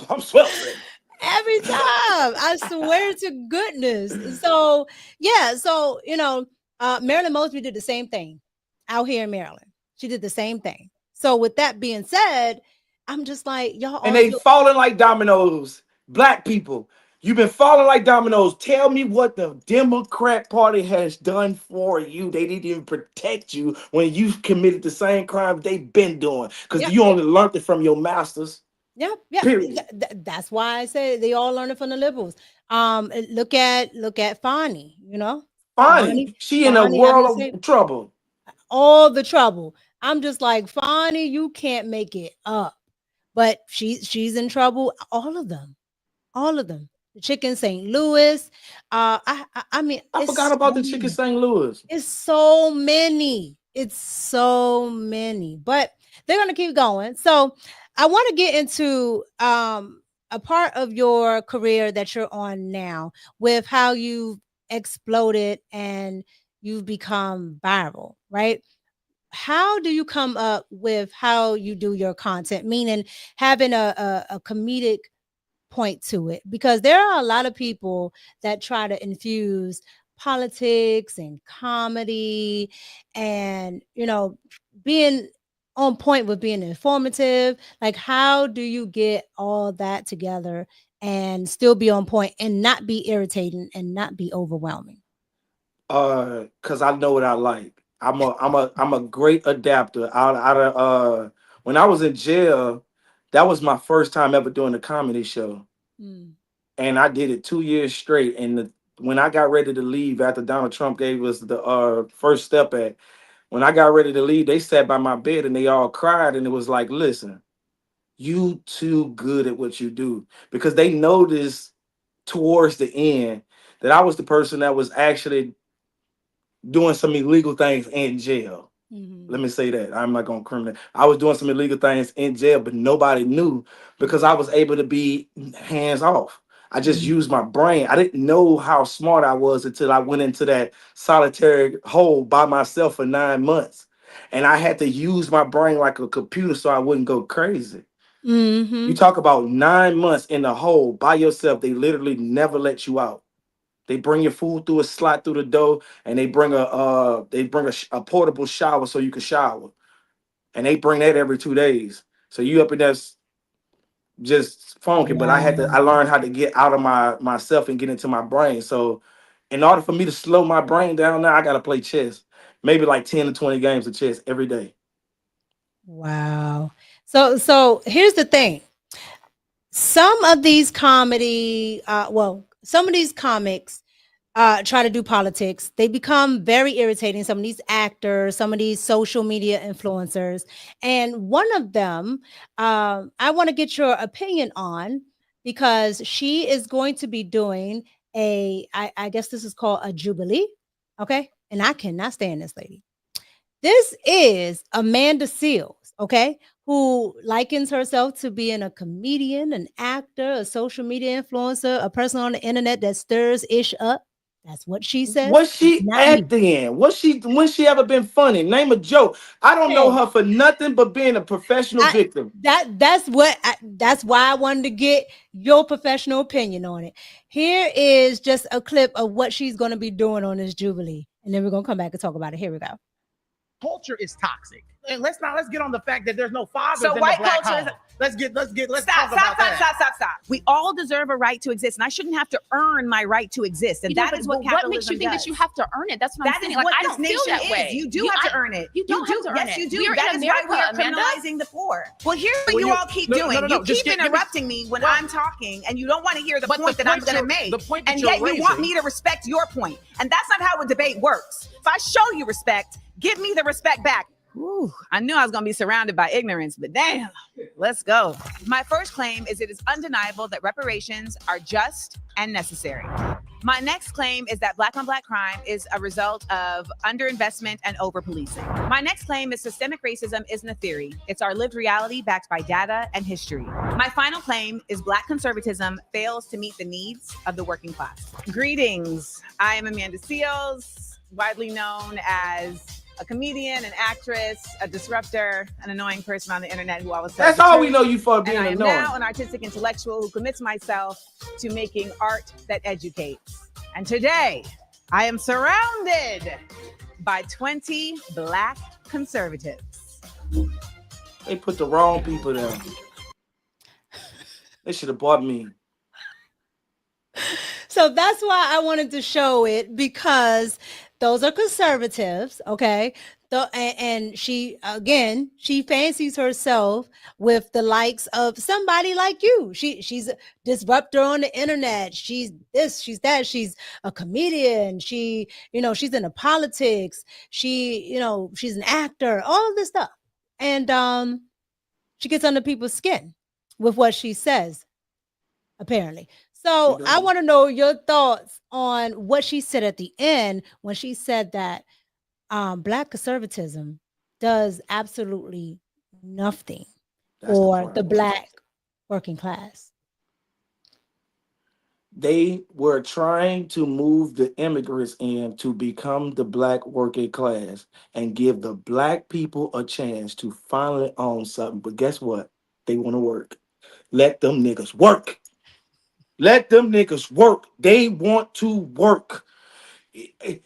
I'm sweltering. every time, I swear to goodness. So yeah, so Marilyn Mosby did the same thing out here in Maryland. She did the same thing. So with that being said, I'm just like, y'all And are they falling like dominoes. Black people, you've been falling like dominoes. Tell me what the Democrat Party has done for you. They didn't even protect you when you committed the same crime they've been doing. Because yep, you only learned it from your masters. yep. Period. That's why I say they all learn it from the liberals. Look at Fani, Fine. She in a Fani having the world same of trouble. all the trouble. I'm just like, Fani, you can't make it up. But she's in trouble. All of them. All of them. The chicken St. Louis. I mean, I forgot about the chicken St. Louis. it's so many. It's so many. But they're gonna keep going. So I want to get into a part of your career that you're on now, with how you've exploded and you've become viral, right? How do you come up with how you do your content, meaning having a comedic point to it? Because there are a lot of people that try to infuse politics and comedy and being on point with being informative. Like, how do you get all that together and still be on point and not be irritating and not be overwhelming? Cause I know what I like. I'm a great adapter. Out of when I was in jail, that was my first time ever doing a comedy show. Mm. And I did it 2 years straight. And when I got ready to leave after Donald Trump gave us the first step at, when I got ready to leave, they sat by my bed and they all cried. And it was like, listen, you too good at what you do. Because they noticed towards the end that I was the person that was actually doing some illegal things in jail. Mm-hmm. Let me say that. I'm not going to criminal. I was doing some illegal things in jail, but nobody knew because I was able to be hands off. I just Mm-hmm. used my brain. I didn't know how smart I was until I went into that solitary hole by myself for 9 months. And I had to use my brain like a computer so I wouldn't go crazy. Mm-hmm. You talk about 9 months in the hole by yourself. They literally never let you out. They bring your food through a slot through the door, and they bring a portable shower so you can shower, and they bring that every 2 days. So you up in there just funky. But I Wow. learned how to get out of myself and get into my brain. So in order for me to slow my brain down now, I gotta play chess, maybe like 10 to 20 games of chess every day. Wow. So here's the thing. Some of these comedy, some of these comics, try to do politics. They become very irritating. Some of these actors, some of these social media influencers, and one of them, I want to get your opinion on because she is going to be doing I guess this is called a jubilee. Okay, and I cannot stand this lady. This is Amanda Seals, okay, who likens herself to being a comedian, an actor, a social media influencer, a person on the internet that stirs ish up. That's what she says. What's she Not me. acting in? When she ever been funny? Name a joke. I don't know Hey, her for nothing but being a professional I, victim. that's why I wanted to get your professional opinion on it. Here is just a clip of what she's going to be doing on this jubilee, and then we're going to come back and talk about it. Here we go. Culture is toxic. And let's get on the fact that there's no fathers So in white the black culture home. Let's Stop. talk about that. We all deserve a right to exist, and I shouldn't have to earn my right to exist. And that is what capitalism What makes you think does. that you have to earn it? That's what I'm That saying. is Like, what I this don't feel nation that way. is. You do have to earn it. You don't have to earn yes, it. you do. We are That in is why America, we are Amanda. criminalizing the poor. Well, here's what Well, you all keep doing. no, You just keep give me- interrupting me when I'm talking, and you don't want to hear the But point the that I'm point going to you're- make. the point that And you're yet you want raising- me to respect your point. And that's not how a debate works. If I show you respect, give me the respect back. Ooh, I knew I was going to be surrounded by ignorance, but damn, let's go. My first claim is it is undeniable that reparations are just and necessary. My next claim is that black on black crime is a result of underinvestment and over-policing. My next claim is systemic racism isn't a theory. It's our lived reality backed by data and history. My final claim is black conservatism fails to meet the needs of the working class. Greetings. I am Amanda Seals, widely known as a comedian, an actress, a disruptor, an annoying person on the internet who always tells That's the all we truth. know you for, being And I am annoying. now an artistic intellectual who commits myself to making art that educates. And today, I am surrounded by 20 black conservatives. They put the wrong people there. They should have bought me. So that's why I wanted to show it, because those are conservatives, okay? And she, again, she fancies herself with the likes of somebody like you. She's a disruptor on the internet. She's this, she's that. She's a comedian. She's into politics. She's an actor, all of this stuff. And she gets under people's skin with what she says, apparently. So I want to know your thoughts on what she said at the end when she said that black conservatism does absolutely nothing for the black working class. They were trying to move the immigrants in to become the black working class and give the black people a chance to finally own something. But guess what? They want to work. Let them niggas work. Let them niggas work. They want to work. When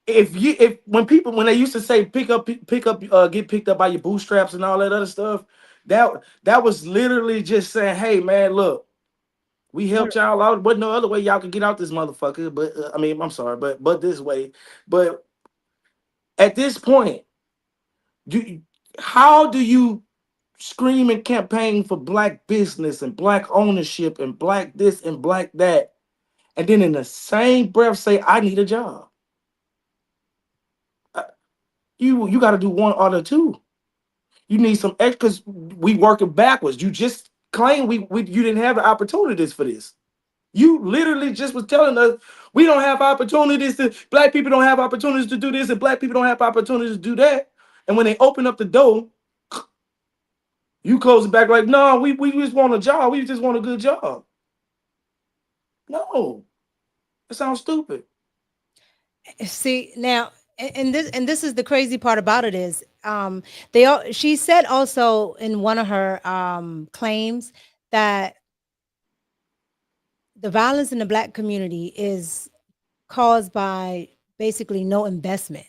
they used to say get picked up by your bootstraps and all that other stuff, that was literally just saying, hey man, look, we helped y'all out. Wasn't no other way y'all could get out this motherfucker. But I'm sorry, but this way. But at this point, how do you scream and campaign for black business and black ownership and black this and black that, and then in the same breath say, I need a job? You got to do one or the two. You need some extra, because we working backwards. You just claim you didn't have the opportunities for this. You literally just was telling us we don't have opportunities black people don't have opportunities to do this, and black people don't have opportunities to do that. And when they open up the door, you close it back like, no, we just want a job. We just want a good job. No, that sounds stupid. See, now, and this is the crazy part about it is, she said also in one of her claims that the violence in the black community is caused by basically no investment.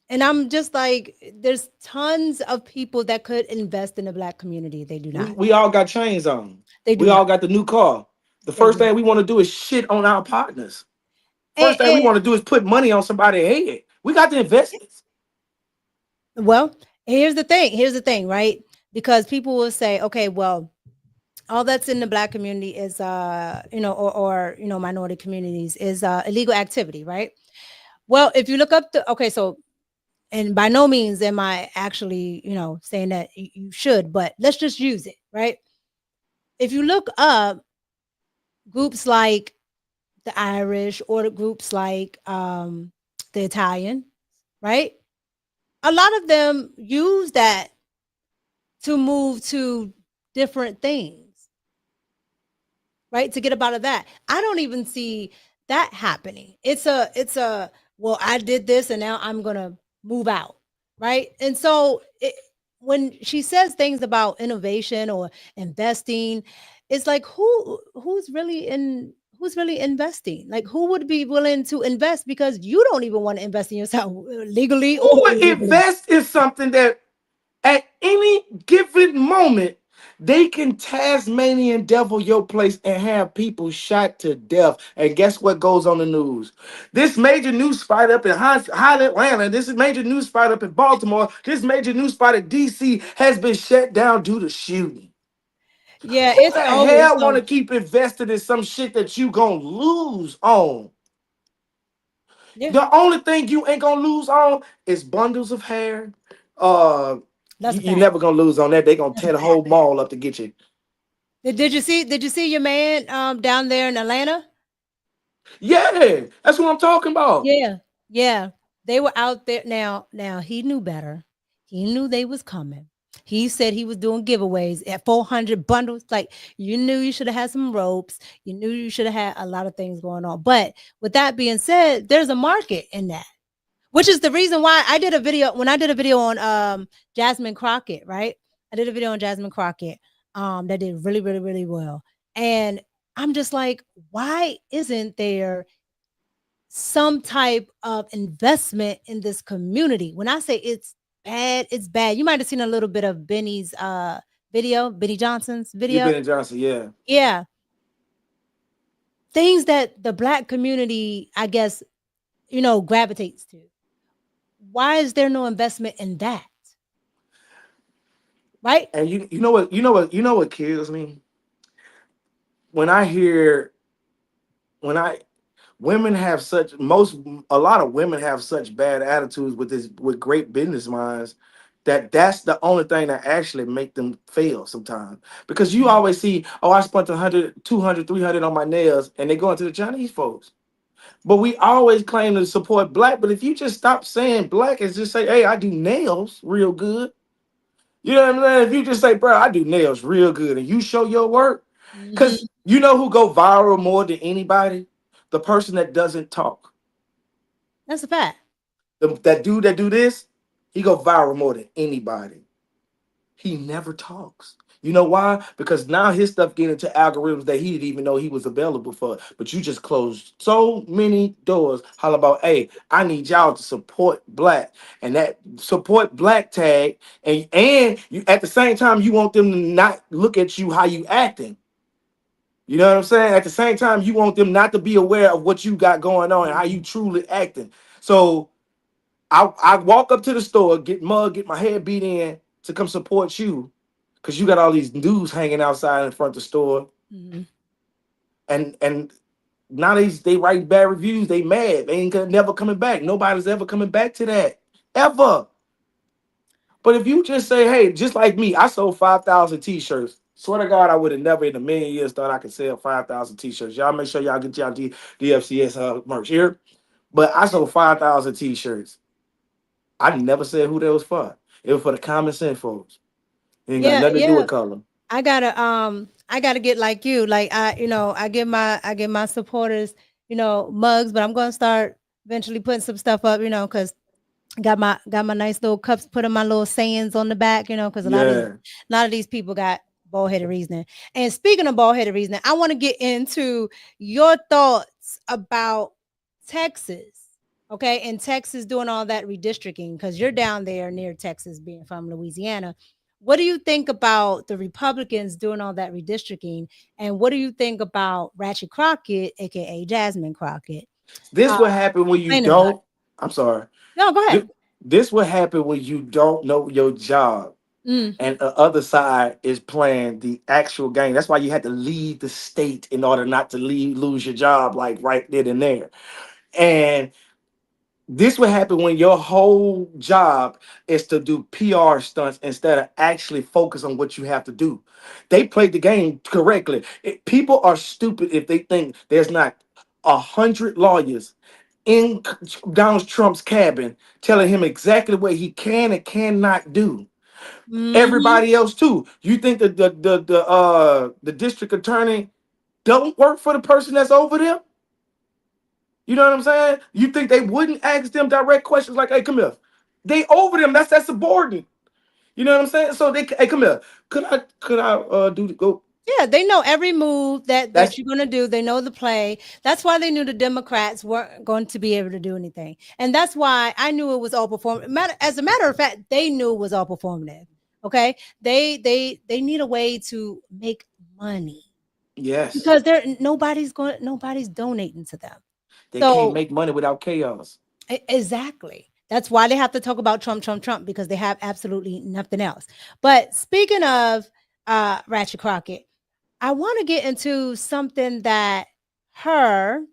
And I'm just like, there's tons of people that could invest in the black community. They do not. We all got chains on. We all got the new car. The first thing we want to do is shit on our partners. First thing we want to do is put money on somebody's head. We got the investments. Well, here's the thing, right? Because people will say, okay, well, all that's in the Black community is or minority communities is illegal activity, right? Well, if you look up so, and by no means am I actually saying that you should, but let's just use it, right? If you look up groups like the Irish or the groups like the Italian, right? A lot of them use that to move to different things, right? To get up out of that. I don't even see that happening. It's a well, I did this and now I'm gonna move out, right? And so when she says things about innovation or investing, it's like who's really investing? Like who would be willing to invest because you don't even want to invest in yourself legally or Who would illegally? invest in something that at any given moment they can Tasmanian devil your place and have people shot to death? And guess what goes on the news? This major news fight up in Highland, Atlanta, this is major news fight up in Baltimore, this major news fight in DC has been shut down due to shooting. Yeah, Who it's the always hell want to keep invested in some shit that you gonna lose on? yeah. The only thing you ain't gonna lose on is bundles of hair. Uh, That's a you're fact. never gonna lose on that. They gonna That's a tear the fact. whole mall up to get you. Did you see your man down there in Atlanta? Yeah, that's what I'm talking about. Yeah. Yeah. They were out there. Now he knew better. He knew they was coming. He said he was doing giveaways at 400 bundles. Like you knew you should have had some ropes. You knew you should have had a lot of things going on. But with that being said, there's a market in that. Which is the reason why I did a video when I did a video on Jasmine Crockett, right? I did a video on Jasmine Crockett that did really, really, really well. And I'm just like, why isn't there some type of investment in this community? When I say it's bad, it's bad. You might have seen a little bit of Benny's video, Benny Johnson's You video. been in Johnson, yeah. Yeah. Things that the Black community, I guess, gravitates to. Why is there no investment in that? Right? And you know what kills me when I hear when I women have such a lot of women have such bad attitudes with great business minds that's the only thing that actually make them fail sometimes, because you always see, oh, I spent 100 200 300 on my nails and they go into the Chinese folks. But we always claim to support Black, but if you just stop saying Black and just say, hey, I do nails real good, you know what I'm saying? If you just say, bro, I do nails real good, and you show your work, Mhm. because you know who go viral more than anybody? The person that doesn't talk. That's a fact. That dude that do this, he go viral more than anybody. He never talks. You know why? Because now his stuff get into algorithms that he didn't even know he was available for. But you just closed so many doors. How about, hey, I need y'all to support Black, and that support Black tag, and you at the same time you want them to not look at you how you acting. You know what I'm saying? At the same time, you want them not to be aware of what you got going on and how you truly acting. So I walk up to the store, get mugged, get my head beat in to come support you, because you got all these dudes hanging outside in front of the store, Mhm. and now they write bad reviews. They mad. They ain't never coming back. Nobody's ever coming back to that ever. But if you just say, hey, just like me, I sold 5,000 t-shirts. Swear to God, I would have never in a million years thought I could sell 5,000 t-shirts. Y'all make sure y'all get y'all DFCS merch here. But I sold 5,000 t-shirts. I never said who that was for. It was for the common sense folks. It ain't got Yeah, nothing to do yeah. with color. I gotta get like you. Like I give my supporters, mugs, but I'm gonna start eventually putting some stuff up, because got my nice little cups, putting my little sayings on the back, because Yeah. a lot of these people got bald-headed reasoning. And speaking of bald-headed reasoning, I want to get into your thoughts about Texas. Okay, and Texas doing all that redistricting, because you're down there near Texas, being from Louisiana. What do you think about the Republicans doing all that redistricting? And what do you think about Ratchet Crockett, aka Jasmine Crockett? This what happen when you Complaining about don't. I'm sorry. it. No, go This, ahead. this what happen when you don't know your job. Mm. and the other side is playing the actual game. That's why you had to leave the state in order not to lose your job, like right then and there. And this would happen when your whole job is to do PR stunts instead of actually focus on what you have to do. They played the game correctly. People are stupid if they think there's not 100 lawyers in Donald Trump's cabin telling him exactly what he can and cannot do. Mhm. Everybody else too. You think that the district attorney don't work for the person that's over them? You know what I'm saying? You think they wouldn't ask them direct questions like, "Hey, come here." They over them. That's subordinate. You know what I'm saying? So they, "Hey, come here. Could I do the go?" Yeah, they know every move that That's you're gonna do. They know the play. That's why they knew the Democrats weren't going to be able to do anything, and that's why I knew it was all performative. As a matter of fact, they knew it was all performative. Okay, they need a way to make money yes. because nobody's donating to them. They can't So make money without chaos. exactly. That's why they have to talk about Trump, Trump, Trump, because they have absolutely nothing else. But speaking of Ratchet Crockett, I want to get into something that her,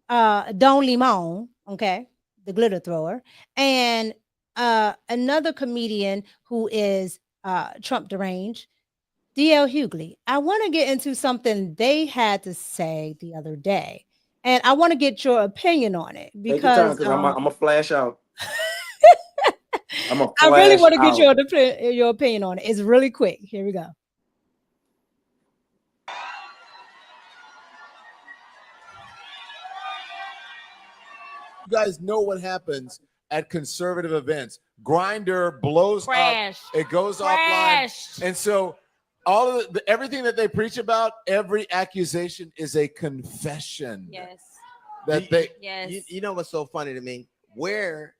Don Limon, okay, the glitter thrower, and another comedian who is Trump deranged, DL Hughley. I want to get into something they had to say the other day. And I want to get your opinion on it Take your time because because I'm a flash out. I'm a I really flash want to get out. your opinion on it. It's really quick. Here we go. You guys know what happens at conservative events. Grinder blows up, it goes offline. And so all of everything that they preach about, every accusation is a confession. Yes. That they Yes. You know what's so funny to me? Where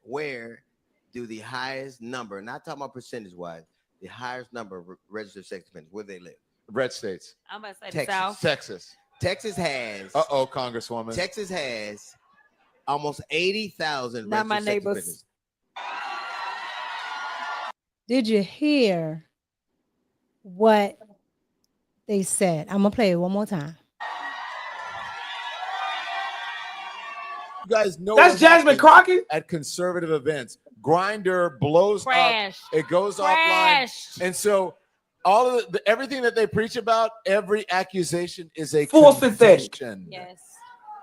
do the highest number, not talking about percentage wise, the highest number of registered sex offenders, where they live? Red states. I'm about to say Texas. the South. Texas. Texas has Congresswoman. Texas has almost 80,000 Not my registered sex neighbors. offenders. Did you hear what they said? I'm gonna play it one more time. You guys know That's what Jasmine happens Crockett. at conservative events. Grinder blows up, it goes offline. And so all of everything that they preach about, every accusation is a Full synthetic. confession. Yes.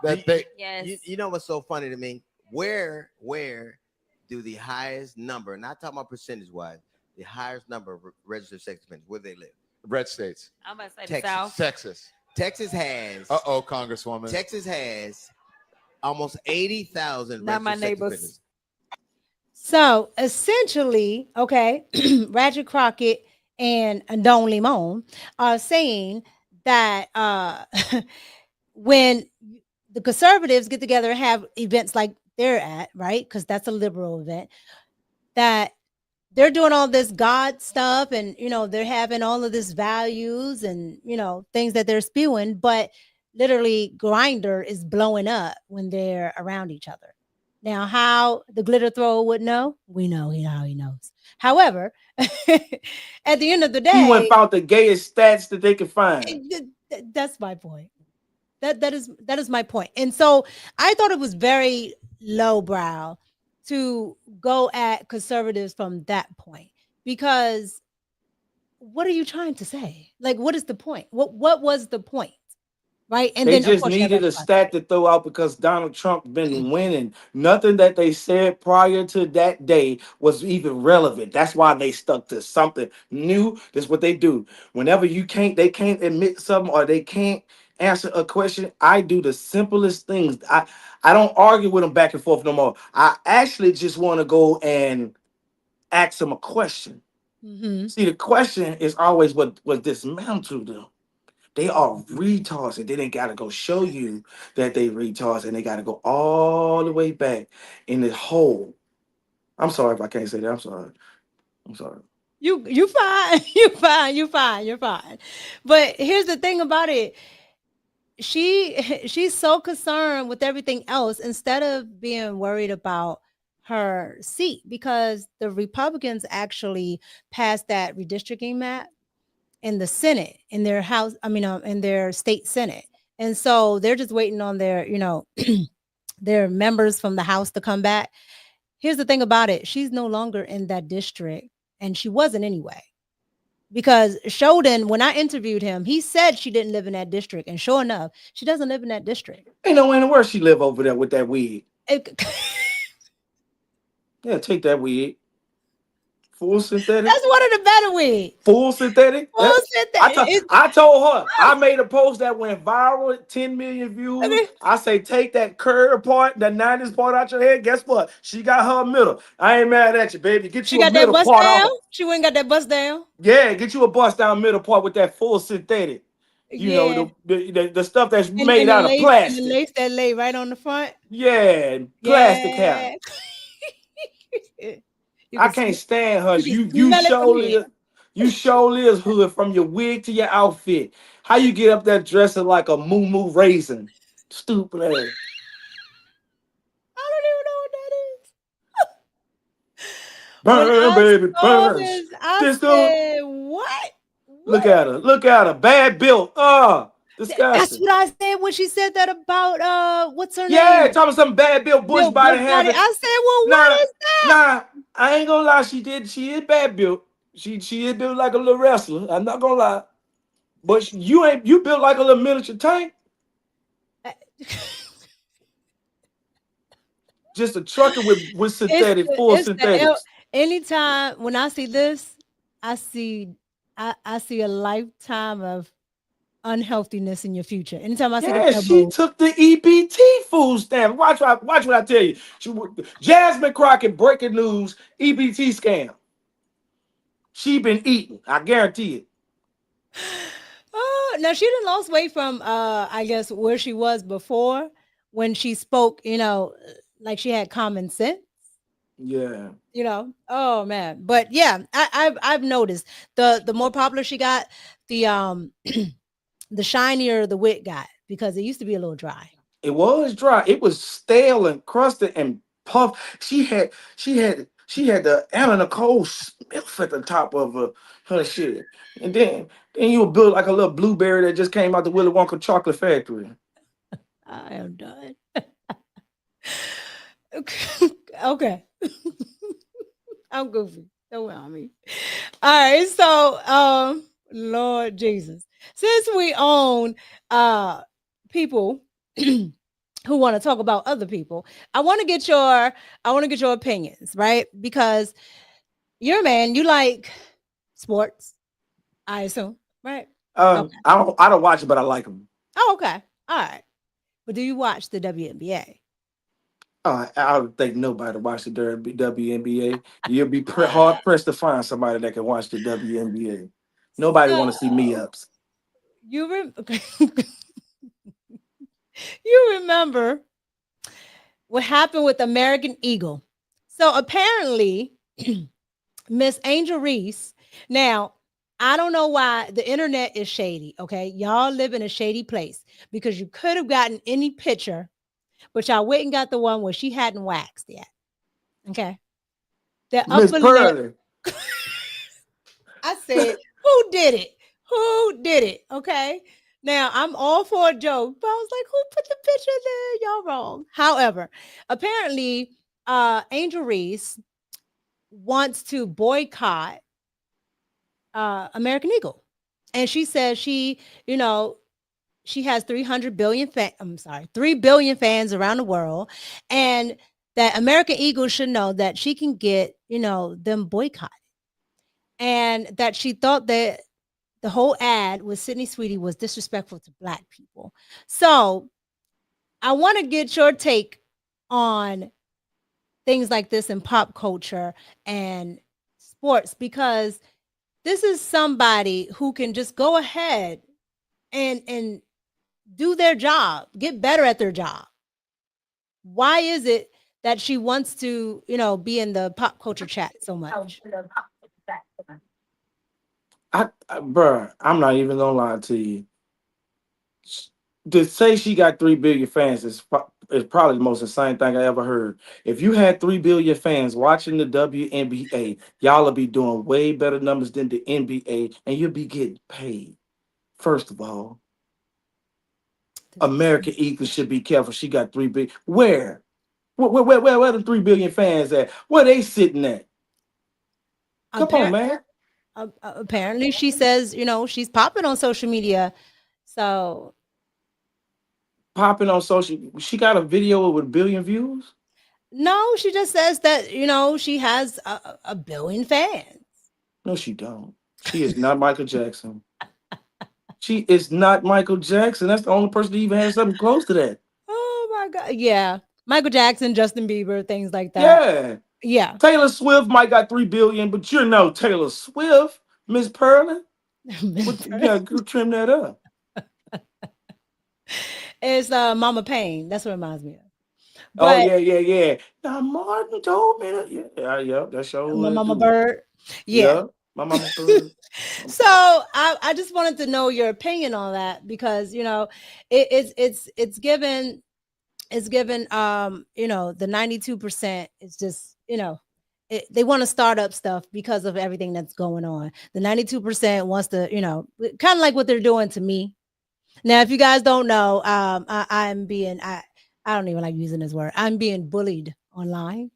That they Yes. You know what's so funny to me? Where do the highest number, not talking about percentage wise, the highest number of registered sex offenders, where they live? Red states. I'm about to say the Texas. South. Texas. Texas has Congresswoman. Texas has almost 80,000 Not my registered sex neighbors. offenders. So essentially, okay, Ratchet Crockett and Don Limon are saying that when the conservatives get together and have events like they're at, right? Because that's a liberal event, that they're doing all this God stuff and, they're having all of this values and, things that they're spewing, but literally Grinder is blowing up when they're around each other. Now, how the glitter thrower would know, we know how he knows. However, at the end of the day, He went found the gayest stats that they could find. that's my point. That is my point. And so I thought it was very lowbrow to go at conservatives from that point, because what are you trying to say? Like, what is the point? What was the point? Right. And They then of just course, you have needed a Ratchet stat to throw out because Donald Trump been winning. Nothing that they said prior to that day was even relevant. That's why they stuck to something new. That's what they do. Whenever they can't admit something or they can't answer a question, I do the simplest things. I don't argue with them back and forth no more. I actually just want to go and ask them a question. Mm-hmm. See, the question is always what dismantled them. They are retards, and then they gotta go show you that they retards, and they gotta go all the way back in the hole. I'm sorry if I can't say that. I'm sorry. You fine. You're fine. But here's the thing about it. She's so concerned with everything else instead of being worried about her seat because the Republicans actually passed that redistricting map in the Senate, in their house, in their state Senate. And so they're just waiting on their, their members from the House to come back. Here's the thing about it. She's no longer in that district, and she wasn't anyway. Because Sheldon, when I interviewed him, he said she didn't live in that district. And sure enough, she doesn't live in that district. Ain't no anywhere she live over there with that wig. Yeah, take that wig. Full synthetic. That's one of the better wigs. Full synthetic. Full synthetic. I told her, I made a post that went viral, 10 million views. I say, take that curve part, the 90s part out your head. Guess what? She got her middle. I ain't mad at you, baby. Get you a middle part. She got that bust down? She went and got that bust down? Yeah, get you a bust down middle part with that full synthetic. You know, the stuff that's made out of plastic. And the lace that lay right on the front. Yeah, plastic cap. I can't stand her. You surely is hood from your wig to your outfit. How you get up there dressing like a moo raisin? Stupid ass. I don't even know what that is. Burn, baby, burn. I said, what? Look at her. Look at her. Bad built. Disgusting. That's what I said when she said that about what's her name? Yeah, talking about some bad built bush body having. I said, well, what is that? Nah, I ain't gonna lie. She is bad built. She is built like a little wrestler. I'm not gonna lie. But you built like a little miniature tank. Just a trucker with synthetic, full synthetics. Anytime when I see this, I see a lifetime of unhealthiness in your future. Anytime I see that, she took the EBT food stamp. Watch what I tell you. Jasmine Crockett, breaking news, EBT scam. She been eating. I guarantee it. Now she didn't lose weight from I guess where she was before when she spoke, like she had common sense. Yeah. Oh man. But yeah, I've noticed the more popular she got, the the shinier the wig got, because it used to be a little dry. It was dry. It was stale and crusted and puffed. She had the Anna Nicole Smith at the top of her shit. And then you would build like a little blueberry that just came out the Willy Wonka chocolate factory. I am done. Okay. I'm goofy. Don't mind me. All right. So, Lord Jesus, since we own people who want to talk about other people, I want to get your opinions, right? Because you're a man, you like sports, I assume, right? Okay. I don't watch it, but I like them. Oh, okay. All right. But do you watch the WNBA? I don't think nobody watch the WNBA. You'll be hard pressed to find somebody that can watch the WNBA. Nobody want to see me ups. You remember what happened with American Eagle? So apparently, Miss Angel Reese. Now, I don't know why the internet is shady. Okay, y'all live in a shady place because you could have gotten any picture, but y'all went and got the one where she hadn't waxed yet. Okay, Miss Pearly. I said, who did it? Who did it? Okay. Now I'm all for a joke, but I was like, who put the picture there? Y'all wrong. However, apparently, Angel Reese wants to boycott American Eagle. And she says she has 3 billion fans around the world, and that American Eagle should know that she can get, them boycotted. And that she thought that the whole ad with Sydney Sweetie was disrespectful to Black people. So I want to get your take on things like this in pop culture and sports, because this is somebody who can just go ahead and do their job, get better at their job. Why is it that she wants to, be in the pop culture chat so much? Bruh, I'm not even gonna lie to you. To say she got 3 billion fans is is probably the most insane thing I ever heard. If you had 3 billion fans watching the WNBA, y'all will be doing way better numbers than the NBA, and you'll be getting paid. First of all, American Eagle should be careful. She got 3 big. Where? Where the 3 billion fans at? Where they sitting at? Come on, man. Apparently, she says, she's popping on social media. So Popping on social. She got a video with 1 billion views. no, she just says that, she has a billion fans. No, she don't. She is not Michael Jackson. She is not Michael Jackson. That's the only person that even has something close to that. Oh my God. Yeah. Michael Jackson, Justin Bieber, things like that. Yeah. Yeah. Taylor Swift might got 3 billion, but you're no Taylor Swift, Miss Pearlin. You gotta trim that up. It's Mama Payne. That's what it reminds me of. But, yeah. Now Martin told me that. Yeah, that's your My Mama Bird. Yeah. My Mama Bird. So I just wanted to know your opinion on that because it's given the 92% is just they want to start up stuff because of everything that's going on. The 92% wants to kind of like what they're doing to me. Now, if you guys don't know, I'm being I don't even like using this word. I'm being bullied online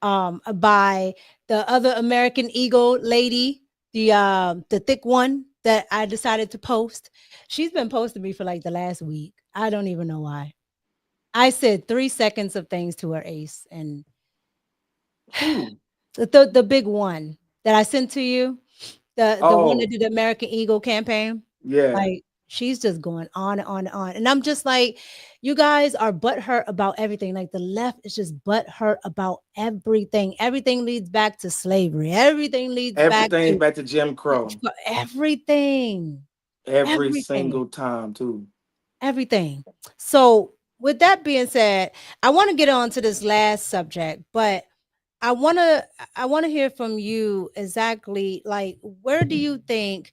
by the other American Eagle lady, the thick one that I decided to post. She's been posting me for like the last week. I don't even know why. I said 3 seconds of things to her, Ace, and the big one that I sent to you, the one that did the American Eagle campaign. Yeah. Like she's just going on and on and on. And I'm just like, you guys are butthurt about everything. Like the left is just butthurt about everything. Everything leads back to slavery. Everything leads back to Jim Crow. Everything. Every single time, too. Everything. So with that being said, I want to get on to this last subject, but I want to hear from you exactly like where do you think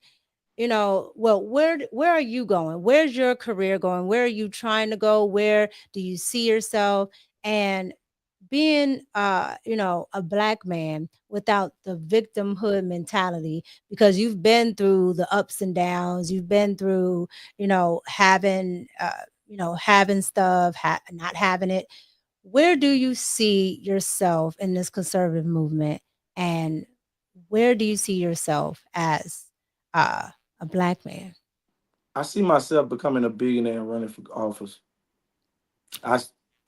where are you going? Where's your career going? Where are you trying to go? Where do you see yourself? And being a black man without the victimhood mentality, because you've been through the ups and downs, you've been through having having stuff, not having it. Where do you see yourself in this conservative movement, and where do you see yourself as a black man? I see myself becoming a billionaire and running for office.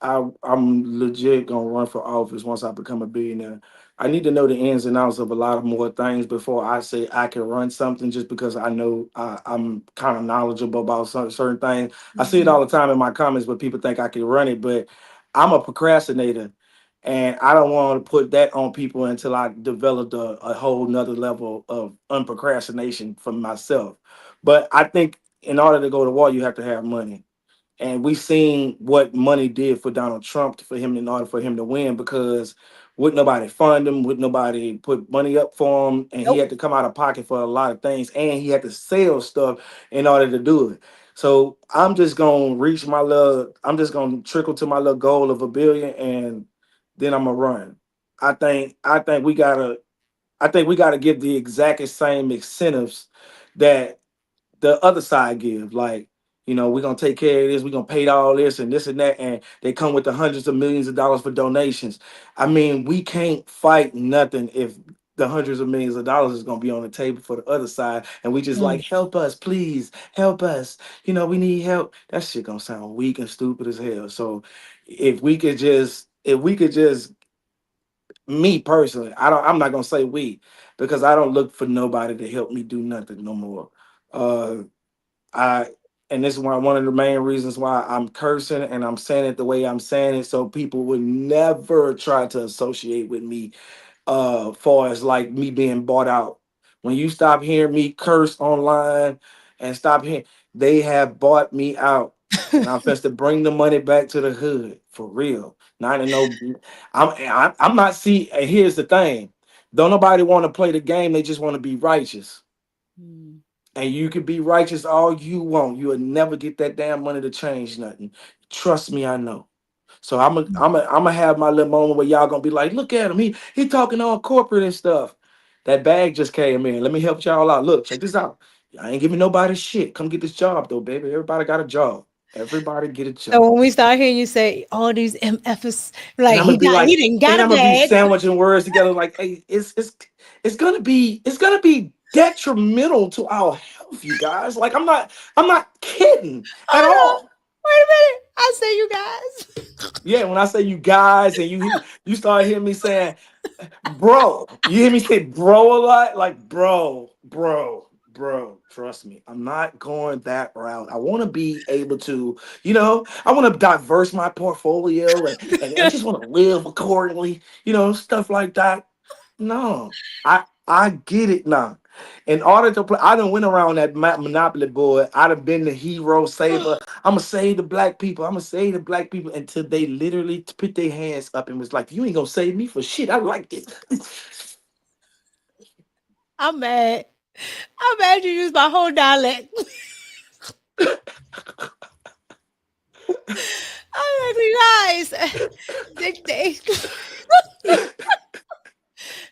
I'm legit gonna run for office once I become a billionaire. I need to know the ins and outs of a lot of more things before I say I can run something. Just because I know I'm kind of knowledgeable about certain things. I see it all the time in my comments where people think I can run it, but I'm a procrastinator, and I don't want to put that on people until I developed a whole nother level of unprocrastination for myself. But I think in order to go to war, you have to have money. And we've seen what money did for Donald Trump for him in order for him to win, because would nobody fund him, would nobody put money up for him, and he had to come out of pocket for a lot of things, and he had to sell stuff in order to do it. So I'm just gonna I'm just gonna trickle to my little goal of $1 billion, and then I'm gonna run. I think we gotta give the exact same incentives that the other side give. Like, we're gonna take care of this, we're gonna pay all this and this and that, and they come with the hundreds of millions of dollars for donations. I mean, we can't fight nothing if the hundreds of millions of dollars is gonna be on the table for the other side, and we just like, help us, please, help us. We need help. That shit gonna sound weak and stupid as hell. So if we could just me personally, I'm not gonna say we, because I don't look for nobody to help me do nothing no more. And this is one of the main reasons why I'm cursing and I'm saying it the way I'm saying it, so people would never try to associate with me far as like me being bought out. When you stop hearing me curse online and stop hearing, they have bought me out. And I'm supposed to bring the money back to the hood for real. Not in no, I'm not. See, and here's the thing: don't nobody want to play the game. They just want to be righteous. And you can be righteous all you want. You will never get that damn money to change nothing. Trust me, I know. So I'm gonna have my little moment where y'all gonna be like, look at him, he talking all corporate and stuff. That bag just came in. Let me help y'all out. Look, check this out. I ain't giving nobody shit. Come get this job though, baby. Everybody got a job. Everybody get a job. So when we start hearing you say all these MFs, like And I'm gonna be like, he didn't got and a I'm gonna be bag. sandwiching words together like, hey, it's gonna be detrimental to our health, you guys. Like I'm not kidding at all. Wait a minute. I say you guys. Yeah, when I say you guys and you start hearing me saying, bro, you hear me say bro a lot, like bro. Trust me, I'm not going that route. I want to be able to, I want to diverse my portfolio and just want to live accordingly, stuff like that. No, I get it now. In order to play, I done went around that Monopoly board. I done been the hero saver. I'm gonna save the black people. I'm gonna save the black people until they literally put their hands up and was like, "You ain't gonna save me for shit. I like this." I'm mad. I'm mad you used my whole dialect. I'm like, guys.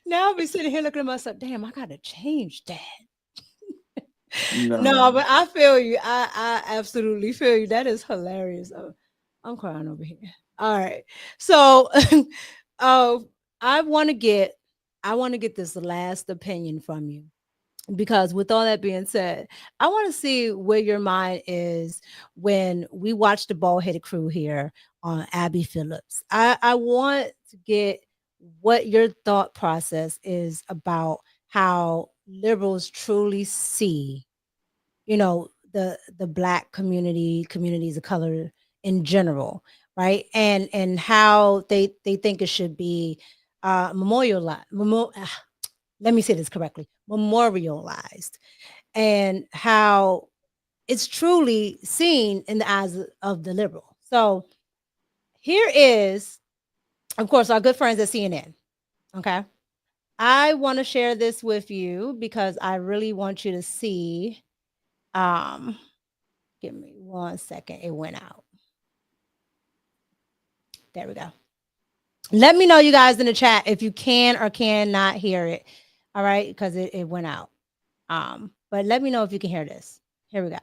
Now I'll be sitting here looking at myself. Damn, I gotta change that. No, but I feel you. I absolutely feel you. That is hilarious. I'm crying over here. All right. So I want to get this last opinion from you, because with all that being said, I want to see where your mind is when we watch the bald-headed crew here on Abby Phillips. I want to get what your thought process is about how liberals truly see, the Black communities of color in general, right? And how they think it should be memorialized. Let me say this correctly: memorialized, and how it's truly seen in the eyes of the liberal. So here is, of course, our good friends at CNN. Okay. I want to share this with you because I really want you to see. Give me 1 second. It went out. There we go. Let me know, you guys, in the chat if you can or cannot hear it. All right, because it went out. But let me know if you can hear this. Here we go.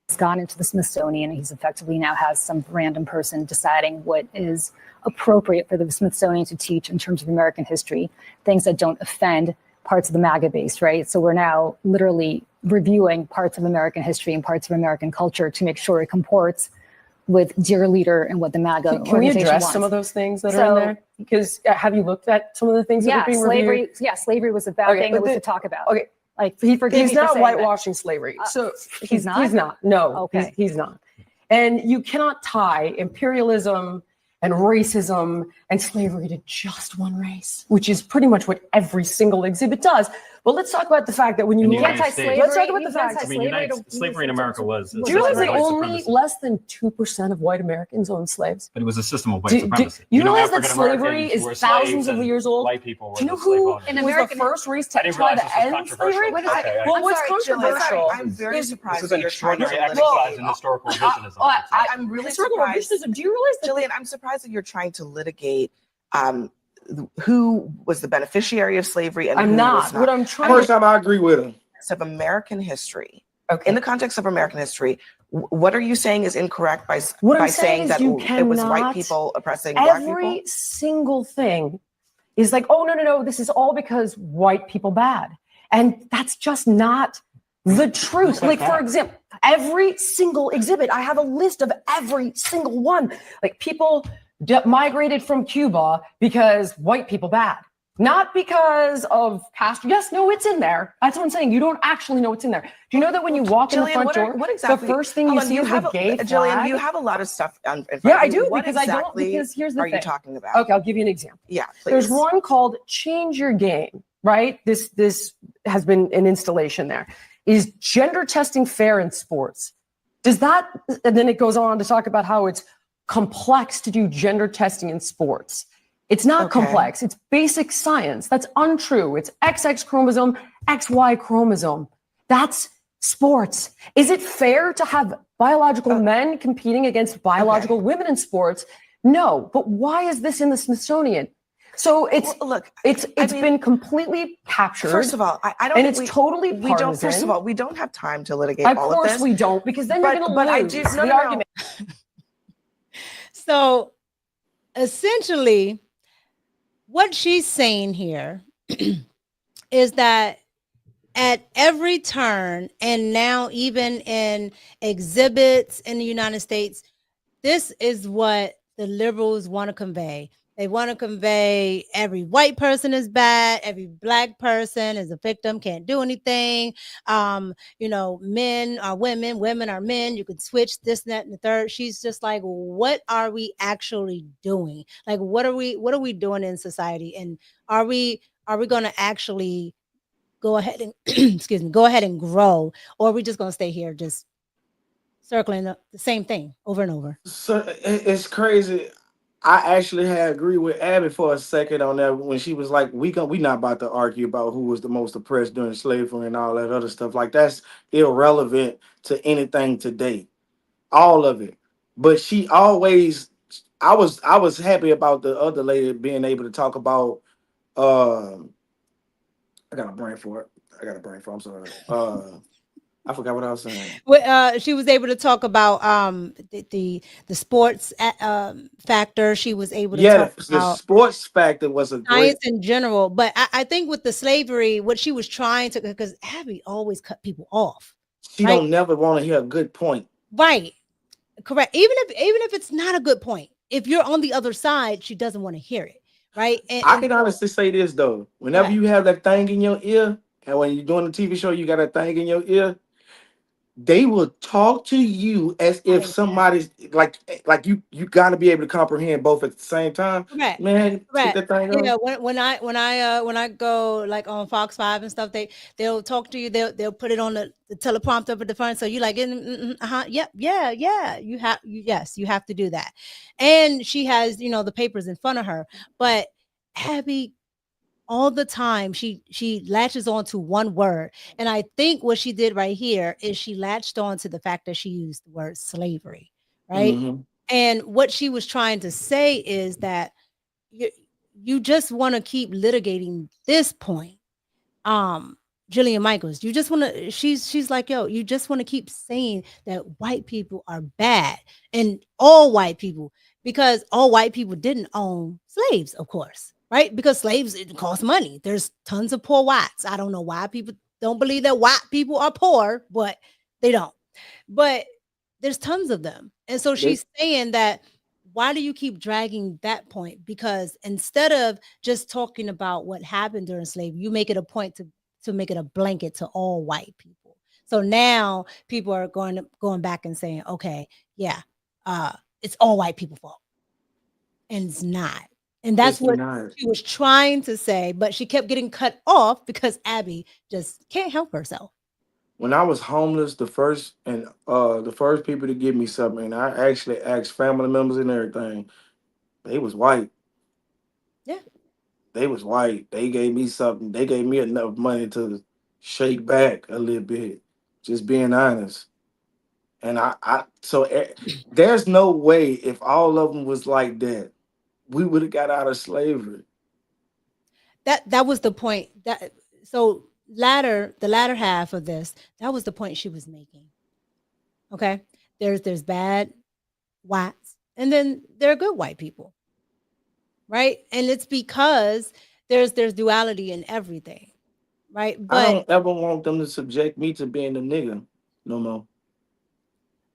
He's gone into the Smithsonian. He's effectively now has some random person deciding what is appropriate for the Smithsonian to teach in terms of American history, things that don't offend parts of the MAGA base, right? So we're now literally reviewing parts of American history and parts of American culture to make sure it comports with dear leader and what the MAGA Can we address wants. some of those things that are in there? Because have you looked at some of the things that are being reviewed? Slavery was a bad thing that was to talk about. Okay. Like he's not whitewashing slavery. So he's not? He's not. No, okay. He's not. And you cannot tie imperialism and racism and slavery to just one race, which is pretty much what every single exhibit does. But let's talk about the fact that when you can't tie slavery, let's talk about the fact. Slavery in America was. Do you realize that only less than 2% of white Americans owned slaves? But it was a system of white supremacy. You realize that slavery is thousands of years old? White people. Do you know who was the first race to try to end slavery? Well, what's controversial? I'm very surprised. This is an extraordinary exercise in historical revisionism. I'm really surprised. Do you realize that, Jillian, I'm surprised that you're trying to litigate who was the beneficiary of slavery and who was not. What I'm trying First time I agree with him. Of American history. Okay. In the context of American history, what are you saying is incorrect by saying that it was white people oppressing black people? Every single thing is like, oh, no, this is all because white people bad. And that's just not the truth. Like, for example, every single exhibit, I have a list of every single one. Like, people migrated from Cuba because white people bad. Not because of Castro. Yes, no, it's in there. That's what I'm saying. You don't actually know what's in there. Do you know that when you walk in the front door, the first thing you see is the gay flag? Jillian, you have a lot of stuff in front of you. Yeah, I do, what because exactly I don't, because here's the thing. Are you talking about? Okay, I'll give you an example. Yeah, please. There's one called Change Your Game, right? This has been an installation there. Is gender testing fair in sports? Does that, and then it goes on to talk about how it's complex to do gender testing in sports. It's not complex. It's basic science. That's untrue. It's XX chromosome, XY chromosome. That's sports. Is it fair to have biological men competing against biological women in sports? No, but why is this in the Smithsonian? So it's been completely captured. First of all, I don't. And think it's totally partisan. We don't. First of all, we don't have time to litigate of all course of this. we don't, because then you're going to lose the argument. So essentially, what she's saying here is that at every turn, and now even in exhibits in the United States, this is what the liberals want to convey. They want to convey every white person is bad, every black person is a victim, can't do anything. You know, men are women, women are men. You could switch this, that, and the third. She's just like, what are we actually doing? Like, what are we doing in society? And are we going to actually go ahead and excuse me, go ahead and grow, or are we just going to stay here just circling the same thing over and over? So it's crazy. I actually had agreed with Abby for a second on that when she was like, we not about to argue about who was the most oppressed during slavery and all that other stuff. Like, that's irrelevant to anything today. All of it. But she always, I was happy about the other lady being able to talk about I got a brain for it. I'm sorry. I forgot what I was saying. She was able to talk about the sports factor. She was able to talk the about sports factor was a science great in general. But I think with the slavery, what she was trying to, because Abby always cut people off. She don't never want to hear a good point. Right. Correct. Even if it's not a good point, if you're on the other side, she doesn't want to hear it. Right. I can honestly say this though. Whenever you have that thing in your ear, and when you're doing the TV show, you got that thing in your ear, they will talk to you as if somebody's like you got to be able to comprehend both at the same time. Correct. Man, Correct. take that thing Yeah, off. when I go like on Fox 5 and stuff, they'll talk to you. They'll put it on the teleprompter up at the front, so you like, yep, yeah. You have to do that. And she has the papers in front of her, but Abby, all the time she latches on to one word, and I think what she did right here is she latched on to the fact that she used the word slavery, right? And what she was trying to say is that you just want to keep litigating this point. Jillian Michaels, you just want to, she's like, yo, you just want to keep saying that white people are bad, and all white people, because all white people didn't own slaves, of course, right? Because slaves, it cost money. There's tons of poor whites. I don't know why people don't believe that white people are poor, but they don't. But there's tons of them. And so she's saying that, why do you keep dragging that point? Because instead of just talking about what happened during slavery, you make it a point to make it a blanket to all white people. So now people are going back and saying, okay, yeah, it's all white people's fault. And it's not. And that's what she was trying to say, but she kept getting cut off because Abby just can't help herself. When I was homeless, the first people to give me something, and I actually asked family members and everything, they was white. Yeah. They was white. They gave me something. They gave me enough money to shake back a little bit, just being honest. And there's no way, if all of them was like that, we would have got out of slavery. That was the point. The latter half of this, that was the point she was making. Okay, there's bad whites, and then there are good white people, right? And it's because there's duality in everything, right? But I don't ever want them to subject me to being a nigga no more.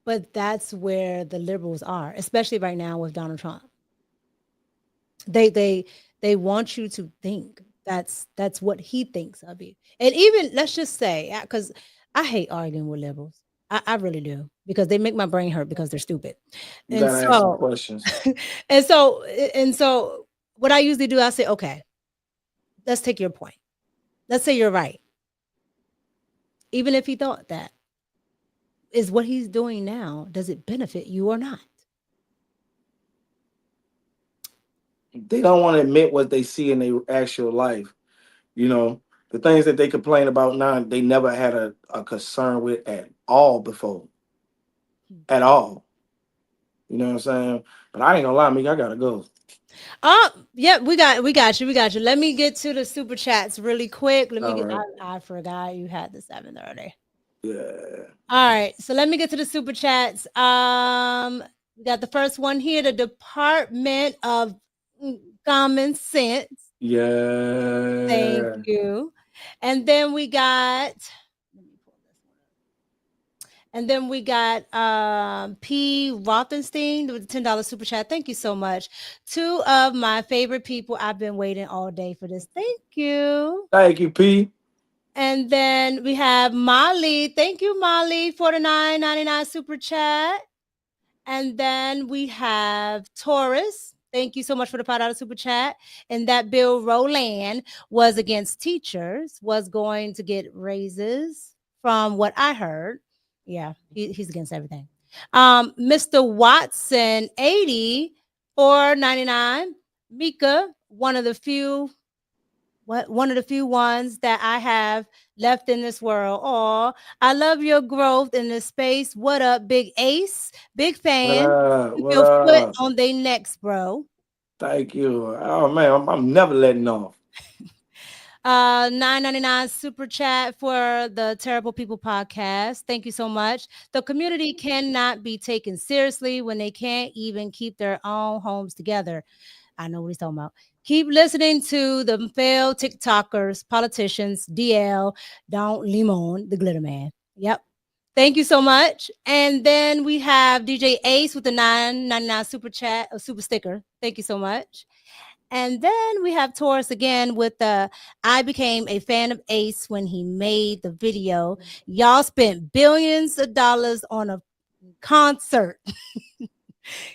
But that's where the liberals are, especially right now with Donald Trump. They want you to think that's what he thinks of you. And even, let's just say, because I hate arguing with liberals. I really do, because they make my brain hurt because they're stupid. You gotta ask some questions. and so what I usually do, I say, okay, let's take your point. Let's say you're right. Even if he thought that, is what he's doing now, does it benefit you or not? They don't want to admit what they see in their actual life. The things that they complain about now, they never had a concern with at all before. At all. You know what I'm saying? But I ain't gonna lie, me, I gotta go. Oh, yeah, we got you. Let me get to the super chats really quick. Let me All get. right. I forgot you had the 7:30. Yeah. All right, so let me get to the super chats. We got the first one here, the Department of Common Sense. Yeah. Thank you. And then we got P. Rothenstein with the $10 super chat. Thank you so much. Two of my favorite people. I've been waiting all day for this. Thank you. Thank you, P. And then we have Molly. Thank you, Molly, for the $9.99 super chat. And then we have Taurus. Thank you so much for the $5 super chat. And that Bill Rowland was against teachers, was going to get raises from what I heard. Yeah, he's against everything. Mr. Watson, 80 for 99. Mika, one of the few ones that I have left in this world. Oh, I love your growth in this space. What up, Big Ace? Big fan. What Your foot up? on their necks, bro. Thank you. Oh man, I'm never letting off. $9.99 super chat for the Terrible People podcast. Thank you so much. The community cannot be taken seriously when they can't even keep their own homes together. I know what he's talking about. Keep listening to the failed TikTokers, politicians, DL, Don Limon, the glitter man. Yep. Thank you so much. And then we have DJ Ace with the $9.99 super chat, a super sticker. Thank you so much. And then we have Taurus again with the I became a fan of Ace when he made the video. Y'all spent billions of dollars on a concert.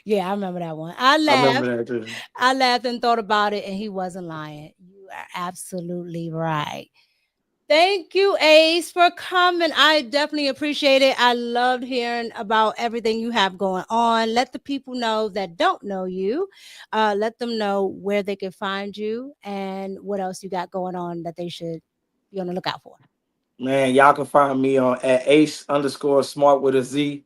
Yeah, I remember that one. I remember that too. I laughed and thought about it, and he wasn't lying. You are absolutely right. Thank you, Ace, for coming. I definitely appreciate it. I loved hearing about everything you have going on. Let the people know that don't know you. Let them know where they can find you and what else you got going on that they should be on the lookout for. Man, y'all can find me on at Ace_Smart with a Z.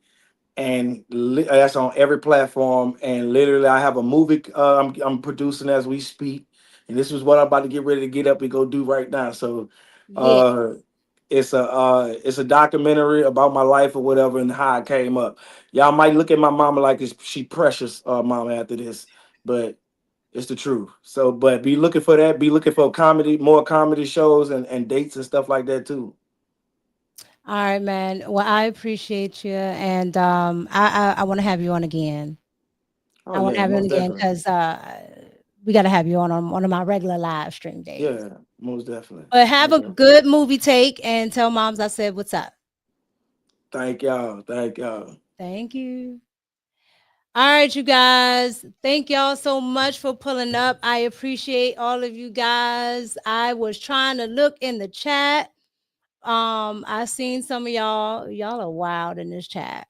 And that's on every platform. And literally, I have a movie I'm producing as we speak. And this is what I'm about to get ready to get up and go do right now. So it's a documentary about my life or whatever and how I came up. Y'all might look at my mama like she precious mama after this, but it's the truth. So, but be looking for that. Be looking for comedy, more comedy shows and dates and stuff like that too. All right, man. Well, I appreciate you, and I want to have you on again. Oh, I want to have you on again because we got to have you on one of my regular live stream days. Yeah, most definitely. But have a good movie take and tell moms I said what's up. Thank y'all. Thank y'all. Thank you. All right, you guys. Thank y'all so much for pulling up. I appreciate all of you guys. I was trying to look in the chat. I seen some of y'all. Y'all are wild in this chat.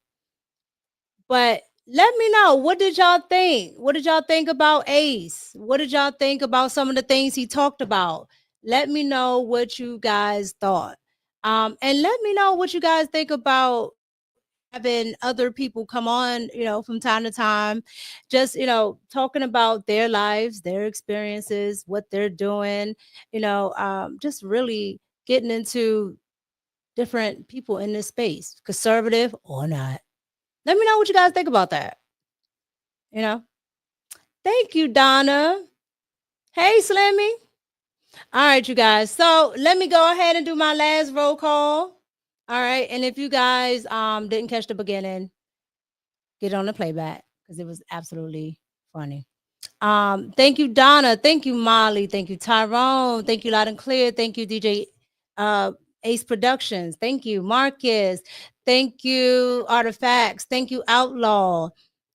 But let me know, what did y'all think? What did y'all think about Ace? What did y'all think about some of the things he talked about? Let me know what you guys thought. And let me know what you guys think about having other people come on, from time to time, just, talking about their lives, their experiences, what they're doing, just really getting into different people in this space, conservative or not. Let me know what you guys think about that. Thank you, Donna. Hey, Slimmy. All right, you guys. So let me go ahead and do my last roll call. All right. And if you guys didn't catch the beginning, get on the playback because it was absolutely funny. Thank you, Donna. Thank you, Molly. Thank you, Tyrone. Thank you, Loud and Clear. Thank you, DJ Ace Productions. Thank you, Marcus. Thank you, Artifacts. Thank you, Outlaw.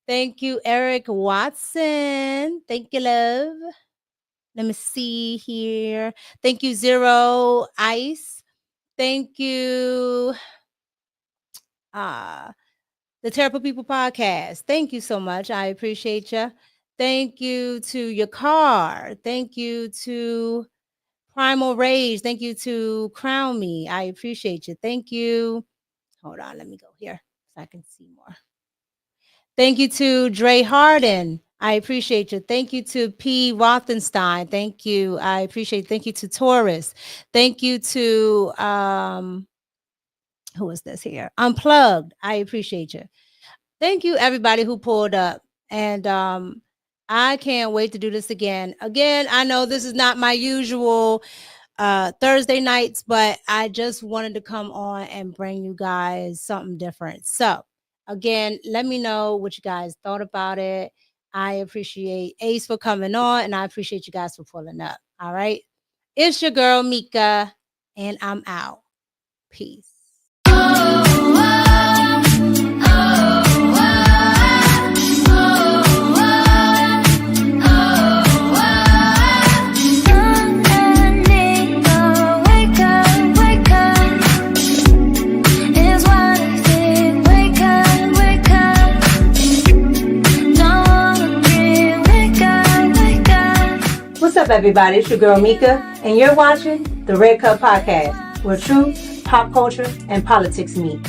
Thank you, Eric Watson. Thank you, love. Let me see here. Thank you, Zero Ice. Thank you, the Terrible People podcast. Thank you so much. I appreciate you. Thank you to your car. Thank you to Primal Rage, thank you to Crown Me. I appreciate you. Thank you. Hold on, let me go here so I can see more. Thank you to Dre Harden. I appreciate you. Thank you to P. Rothenstein. Thank you. I appreciate it. Thank you to Taurus. Thank you to who is this here? Unplugged. I appreciate you. Thank you, everybody who pulled up. And I can't wait to do this again. Again, I know this is not my usual Thursday nights, but I just wanted to come on and bring you guys something different. So again, let me know what you guys thought about it. I appreciate Ace for coming on, and I appreciate you guys for pulling up. All right. It's your girl, Mika, and I'm out. Peace. What's up, everybody? It's your girl Mika, and you're watching the Red Cup Podcast, where truth, pop culture, and politics meet.